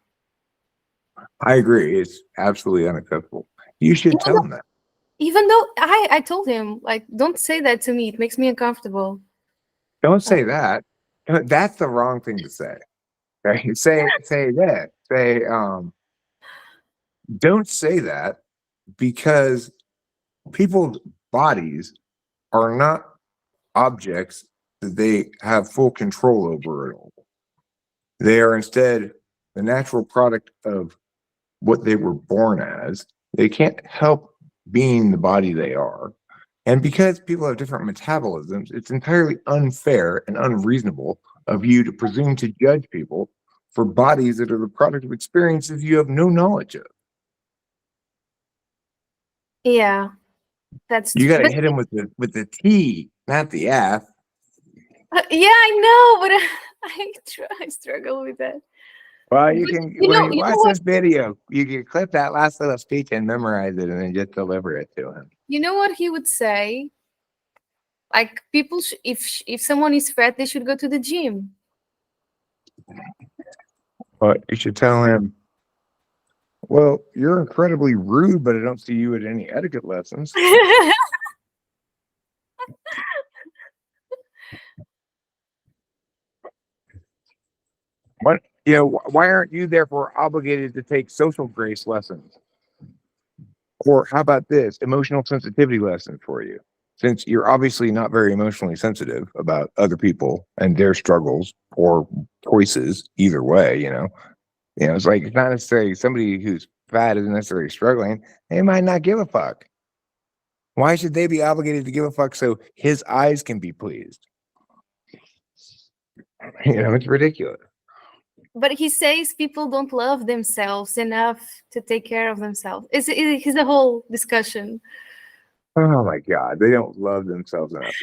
I agree. It's absolutely unacceptable. You should Even tell though, them that. even though I told him like, don't say that to me. It makes me uncomfortable. Don't say that. That's the wrong thing to say. Okay? Say that. Say don't say that because people's bodies are not objects that they have full control over at all. They are instead the natural product of what they were born as. They can't help being the body they are. And because people have different metabolisms, it's entirely unfair and unreasonable of you to presume to judge people for bodies that are the product of experiences you have no knowledge of. Yeah, that's You true. got to But hit them with the T, not the F. yeah, I know, but I struggle with that. Well, you But can, you when know, you you know watch what? this video, you can clip that last little speech and memorize it and then just deliver it to him. You know what he would say? Like people, if someone is fat, they should go to the gym. But you should tell him, well, you're incredibly rude, but I don't see you at any etiquette lessons. What, why aren't you therefore obligated to take social grace lessons? Or how about this emotional sensitivity lesson for you? Since you're obviously not very emotionally sensitive about other people and their struggles or choices, either way, it's like it's not necessarily somebody who's fat isn't necessarily struggling. They might not give a fuck. Why should they be obligated to give a fuck so his eyes can be pleased? It's ridiculous. But he says people don't love themselves enough to take care of themselves. It's a whole discussion. Oh my God, they don't love themselves enough.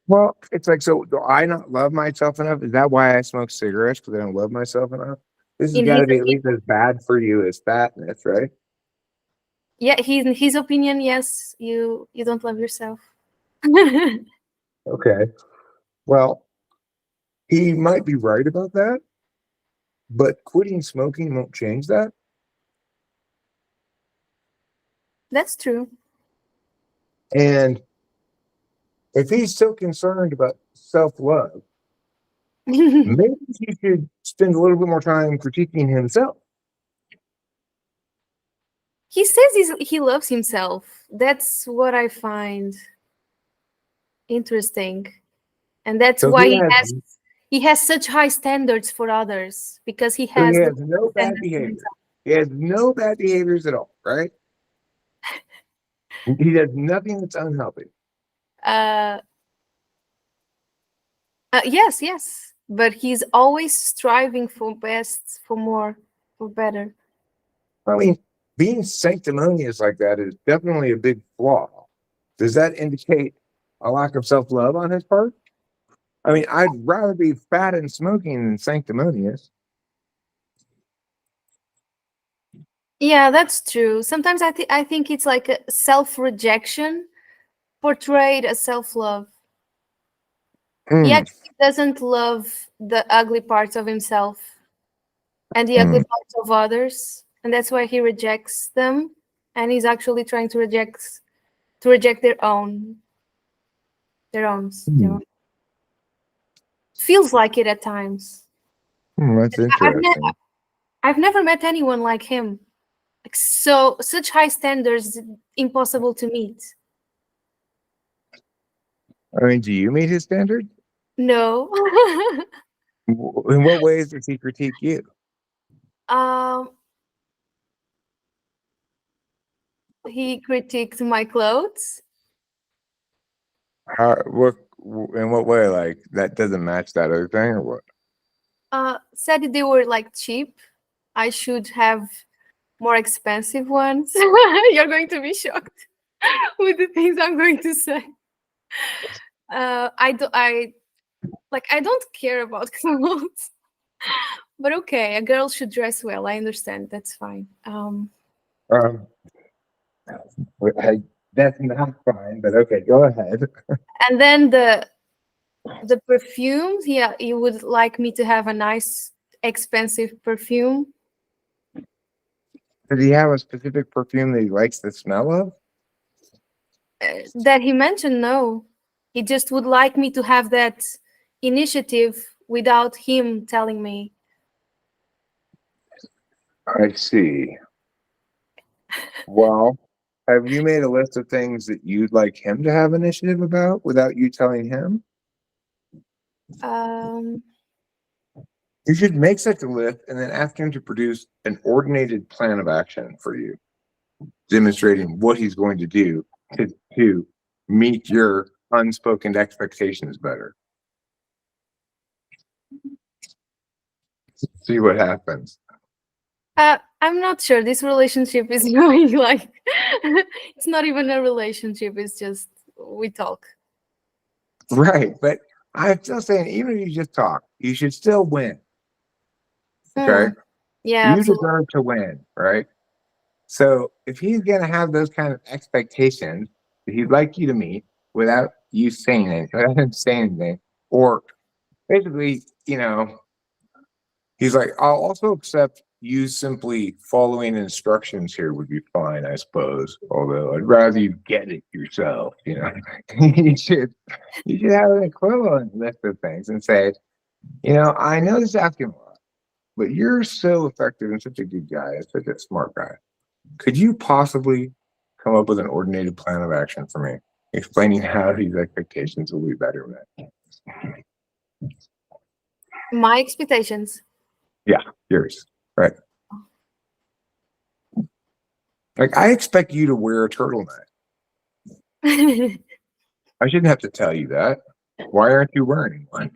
Well, it's like, so do I not love myself enough? Is that why I smoke cigarettes? Because I don't love myself enough? This has In got his to be at least as bad for you as fatness, right? Yeah, in his opinion, yes, you don't love yourself. Okay. Well, he might be right about that, but quitting smoking won't change that. That's true. And if he's so concerned about self-love, He maybe he should spend a little bit more time critiquing himself. says he loves himself. That's what I find interesting, and that's So why he has such high standards for others, because he he has the has no bad standards for behavior. himself. He has no bad behaviors at all, right? He does nothing that's unhealthy. Uh, yes, but he's always striving for best, for more, for better. I mean, being sanctimonious like that is definitely a big flaw. Does that indicate a lack of self-love on his part? I mean, I'd rather be fat and smoking than sanctimonious. Yeah, that's true. Sometimes I think it's like a self-rejection portrayed as self-love. He Mm, actually doesn't love the ugly parts of himself and the ugly mm, parts of others, and that's why he rejects them. And he's actually trying to reject their own, their mm. own. Feels like it at times. That's I've ne- interesting. I've never met anyone like him. Like such high standards, impossible to meet. I mean, do you meet his standards? No. In what ways does he critique you? um, he critiqued my clothes. In what way? Like that doesn't match that other thing, or what? Said they were like cheap. I should have more expensive ones. You're going to be shocked with the things I'm going to say. I don't care about clothes. But okay, a girl should dress well. I understand. That's fine. Um, that's not fine, but okay, go ahead. And then the perfumes. Yeah, he would like me to have a nice, expensive perfume. Does he have a specific perfume that he likes the smell of? That he mentioned, no. He just would like me to have that initiative without him telling me. I see. Well, have you made a list of things that you'd like him to have initiative about without you telling him? Um, You should make such a list and then ask him to produce an ordinated plan of action for you, demonstrating what he's going to do to meet your unspoken expectations better. See what happens. I'm not sure this relationship is going like it's not even a relationship. It's just we talk. Right. But I'm still saying, even if you just talk, you should still win. Okay. Hmm. Yeah, You absolutely. deserve to win, right? So if he's going to have those kind of expectations that he'd like you to meet without you saying anything, without him saying anything, or basically, he's like, I'll also accept you simply following instructions here would be fine, I suppose. Although I'd rather you get it yourself, you should have an equivalent list of things and say, I know this is asking a lot, but you're so effective and such a good guy and such a smart guy. Could you possibly come up with an ordinated plan of action for me, explaining how these expectations will be better met? My expectations. Yeah, yours. Right. Like, I expect you to wear a turtleneck. I shouldn't have to tell you that. Why aren't you wearing one?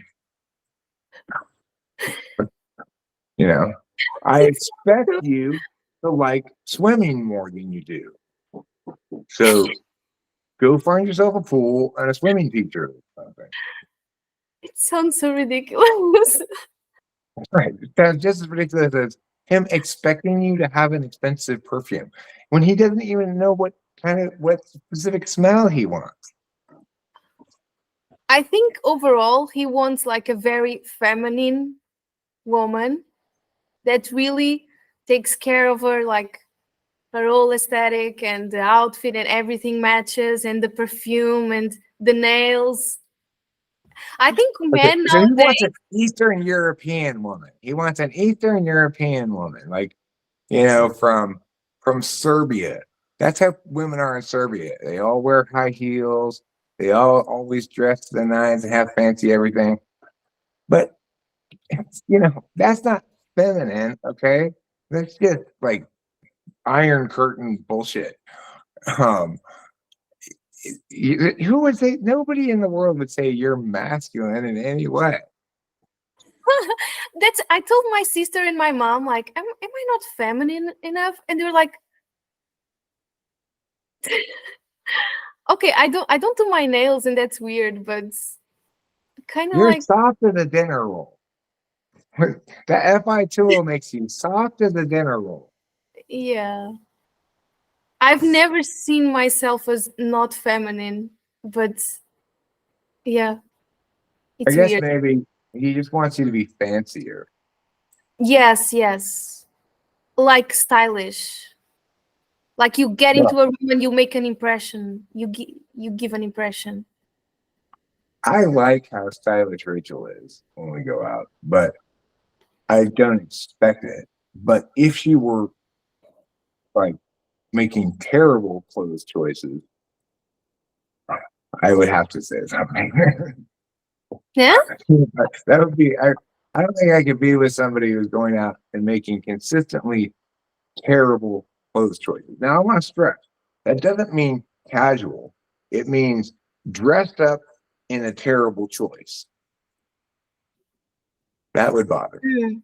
I expect you to like swimming more than you do. So go find yourself a pool and a swimming teacher or something. It sounds so ridiculous. Right. That's just as ridiculous as him expecting you to have an expensive perfume when he doesn't even know what specific smell he wants. I think overall he wants like a very feminine woman that really takes care of her, like her whole aesthetic and the outfit and everything matches and the perfume and the nails. I think Okay, men so he nowadays. wants an Eastern European woman. He wants an Eastern European woman, like from Serbia. That's how women are in Serbia. They all wear high heels. They all always dress to the nines and have fancy everything. But that's not feminine, okay? That's just like Iron Curtain bullshit. Um, who would say? Nobody in the world would say you're masculine in any way. That's I told my sister and my mom, like, am I not feminine enough? And they were like, okay, I don't do my nails and that's weird, but kind of You're like, soft as a dinner roll. The FI tool makes you soft as a dinner roll. yeah. I've never seen myself as not feminine, but yeah, I it's guess weird. maybe he just wants you to be fancier. Yes. Like stylish. Like you get Yeah. into a room and you make an impression. You give an impression. I like how stylish Rachel is when we go out, but I don't expect it. But if she were like making terrible clothes choices, I would have to say something. Yeah? That would be. I don't think I could be with somebody who's going out and making consistently terrible clothes choices. Now, I want to stress that doesn't mean casual. It means dressed up in a terrible choice. That would bother me. Mm.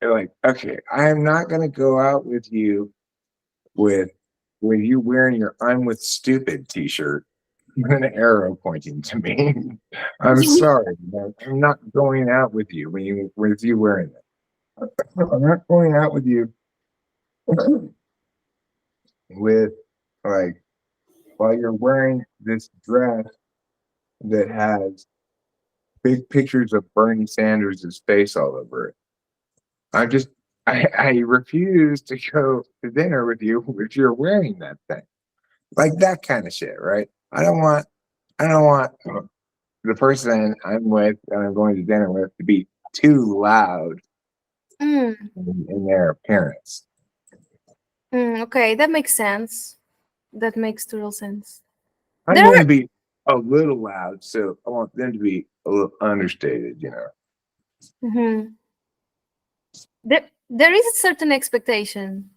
They're like, okay, I am not going to go out with you with you wearing your "I'm with stupid" T-shirt with an arrow pointing to me. I'm sorry, but I'm not going out with you with you wearing it. I'm not going out with you with like while you're wearing this dress that has big pictures of Bernie Sanders' face all over it. I refuse to go to dinner with you if you're wearing that thing. Like that kind of shit, right? I don't want the person I'm with and I'm going to dinner with to be too loud Mm. in their appearance. Okay, that makes sense. That makes total sense. I'm There going are to be a little loud, so I want them to be a little understated, mhm. There is a certain expectation.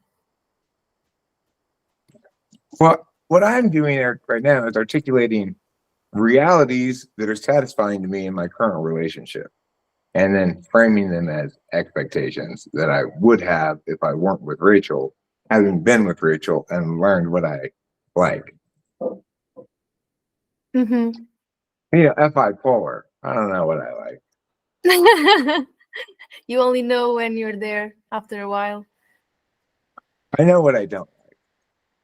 Well, what I'm doing right now is articulating realities that are satisfying to me in my current relationship, and then framing them as expectations that I would have if I weren't with Rachel, having been with Rachel and learned what I like. Mm-hmm. FI polar. I don't know what I like. You only know when you're there after a while. I know what I don't like.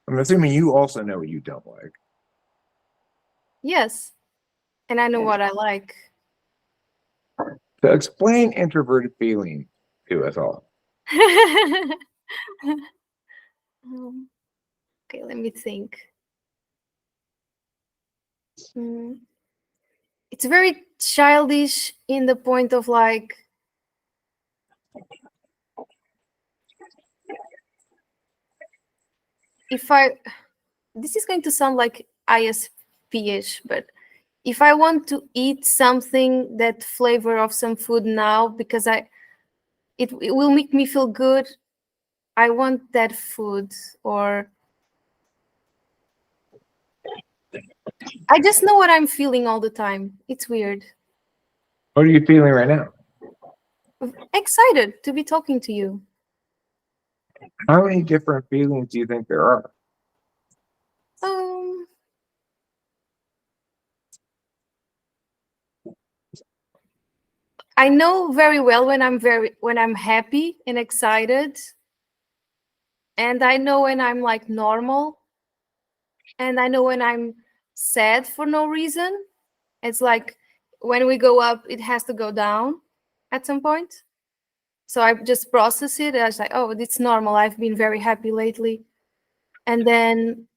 I'm assuming you also know what you don't like. Yes. And I know what I like. So explain introverted feeling to us all. Okay, let me think. It's very childish in the point of like, this is going to sound like ISP-ish, but if I want to eat something, that flavor of some food now, because it will make me feel good, I want that food. Or I just know what I'm feeling all the time. It's weird. What are you feeling right now? Excited to be talking to you. How many different feelings do you think there are? I know very well when I'm happy and excited, and I know when I'm like normal, and I know when I'm sad for no reason. It's like when we go up, it has to go down at some point. So I just process it. I was like, oh, it's normal. I've been very happy lately. And then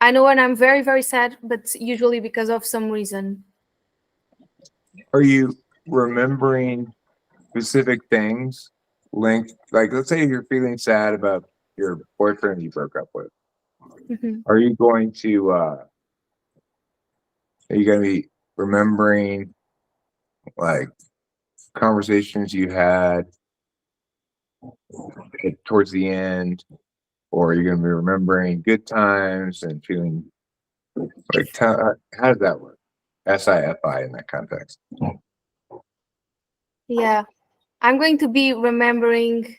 I know when I'm very, very sad, but usually because of some reason. Are you remembering specific things linked? Like, let's say you're feeling sad about your boyfriend you broke up with. Mm-hmm. Are you going to be remembering like conversations you had towards the end, or are you going to be remembering good times and feeling like how does that work? SIFI in that context. Yeah. I'm going to be remembering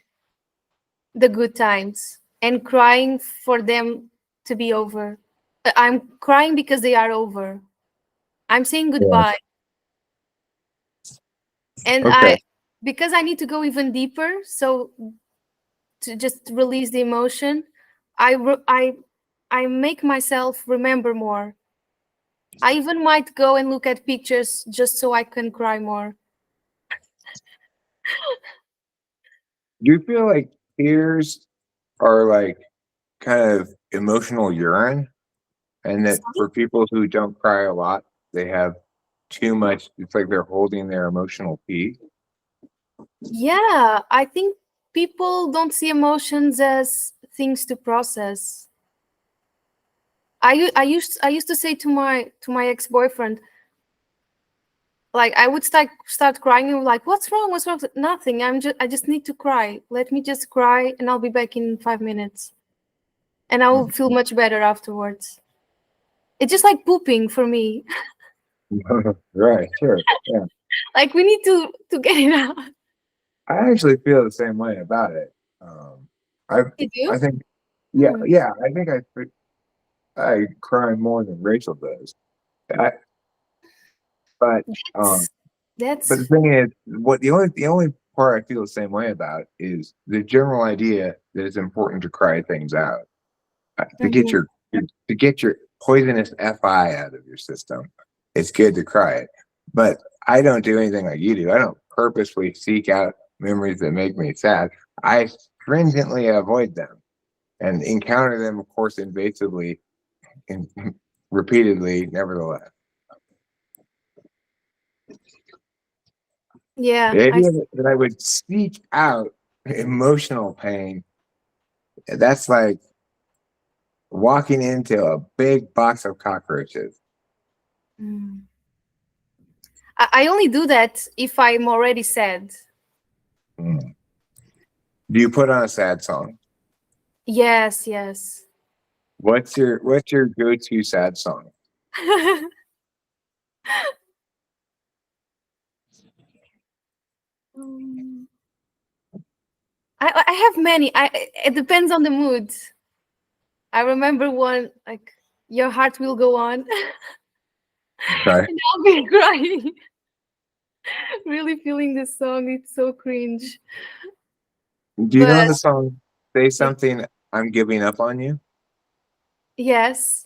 the good times and crying for them to be over. I'm crying because they are over. I'm saying goodbye. And Okay. because I need to go even deeper, so to just release the emotion, I make myself remember more. I even might go and look at pictures just so I can cry more. Do you feel like tears are like kind of emotional urine, and that for people who don't cry a lot, they have too much? It's like they're holding their emotional pee. Yeah, I think people don't see emotions as things to process. I used to say to my ex-boyfriend, like I would start crying and like, what's wrong? What's wrong? Nothing. I just need to cry. Let me just cry and I'll be back in 5 minutes. And I will feel much better afterwards. It's just like pooping for me. Right, sure. Yeah. Like we need to get it out. I actually feel the same way about it. I You do? I think Hmm. yeah, I think I cry more than Rachel does. I, but That's but the that's thing is, what the only part I feel the same way about is the general idea that it's important to cry things out to get Mhm. your poisonous FI out of your system. It's good to cry it, but I don't do anything like you do. I don't purposefully seek out memories that make me sad. I stringently avoid them and encounter them, of course, invasively and repeatedly, nevertheless. Yeah. The idea that I would seek out emotional pain, that's like walking into a big box of cockroaches. Mm. I only do that if I'm already sad. Mm. Do you put on a sad song? Yes, yes. What's your go-to sad song? Um, I have many. It depends on the mood. I remember one like "Your Heart Will Go On," Okay. and I'll be crying. really feeling this song. It's so cringe. Do you know But the song "Say Something"? I'm giving up on you. yes,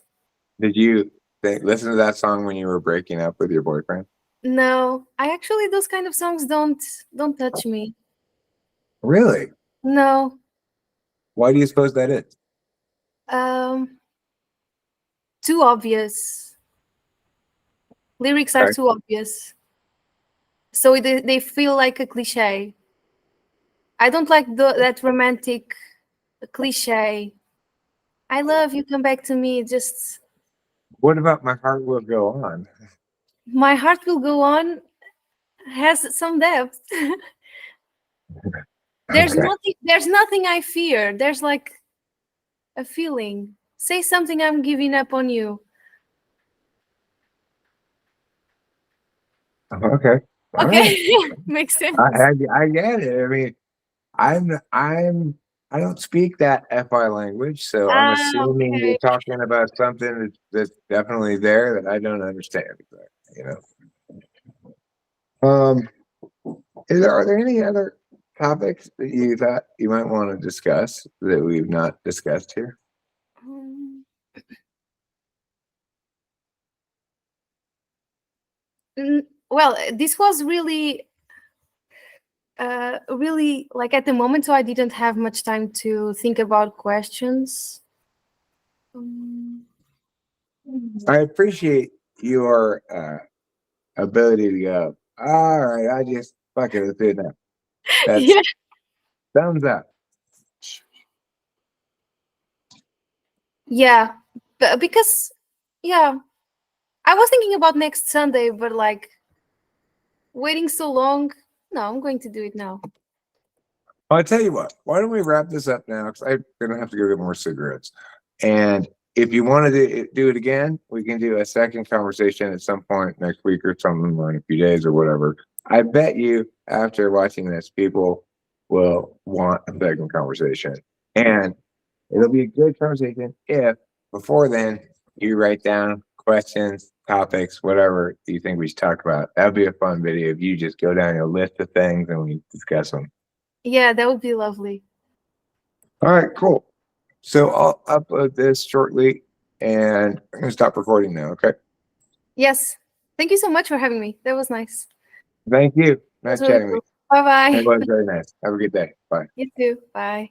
Did you listen to that song when you were breaking up with your boyfriend? no, I actually those kind of songs don't touch me. Really? No. Why do you suppose that is? Um, too obvious. Lyrics are Okay. too obvious. So they feel like a cliche. I don't like that romantic cliche. I love you, come back to me. Just What about "My Heart Will Go On"? my heart will go on has some depth. Okay. There's nothing I fear. There's like a feeling. Say something, I'm giving up on you. Okay. All right. Okay. Makes sense. I get it. I mean, I don't speak that FI language, so I'm Ah, assuming you're okay. talking about something that's definitely there that I don't understand. You know. Are there any other topics that you thought you might want to discuss that we've not discussed here? Um, well, this was really like at the moment, so I didn't have much time to think about questions. Um, I appreciate your ability to go, all right, I just fuck it, let's do it now. That's yeah, thumbs up. yeah, because yeah, I was thinking about next Sunday, but like waiting so long. No, I'm going to do it now. I'll tell you what, why don't we wrap this up now? Because I'm going to have to go get more cigarettes. And if you want to do it again, we can do a second conversation at some point next week or something, or in a few days or whatever. I bet you after watching this, people will want a second conversation. And it'll be a good conversation if before then you write down questions, topics, whatever you think we should talk about. That'd be a fun video if you just go down your list of things and we discuss them. Yeah, that would be lovely. All right, cool. So I'll upload this shortly and I'm going to stop recording now. Okay. Yes. Thank you so much for having me. That was nice. Thank you. It was Nice really chatting with cool. you. Bye It bye. was very nice. Have a good day. Bye. You too. Bye.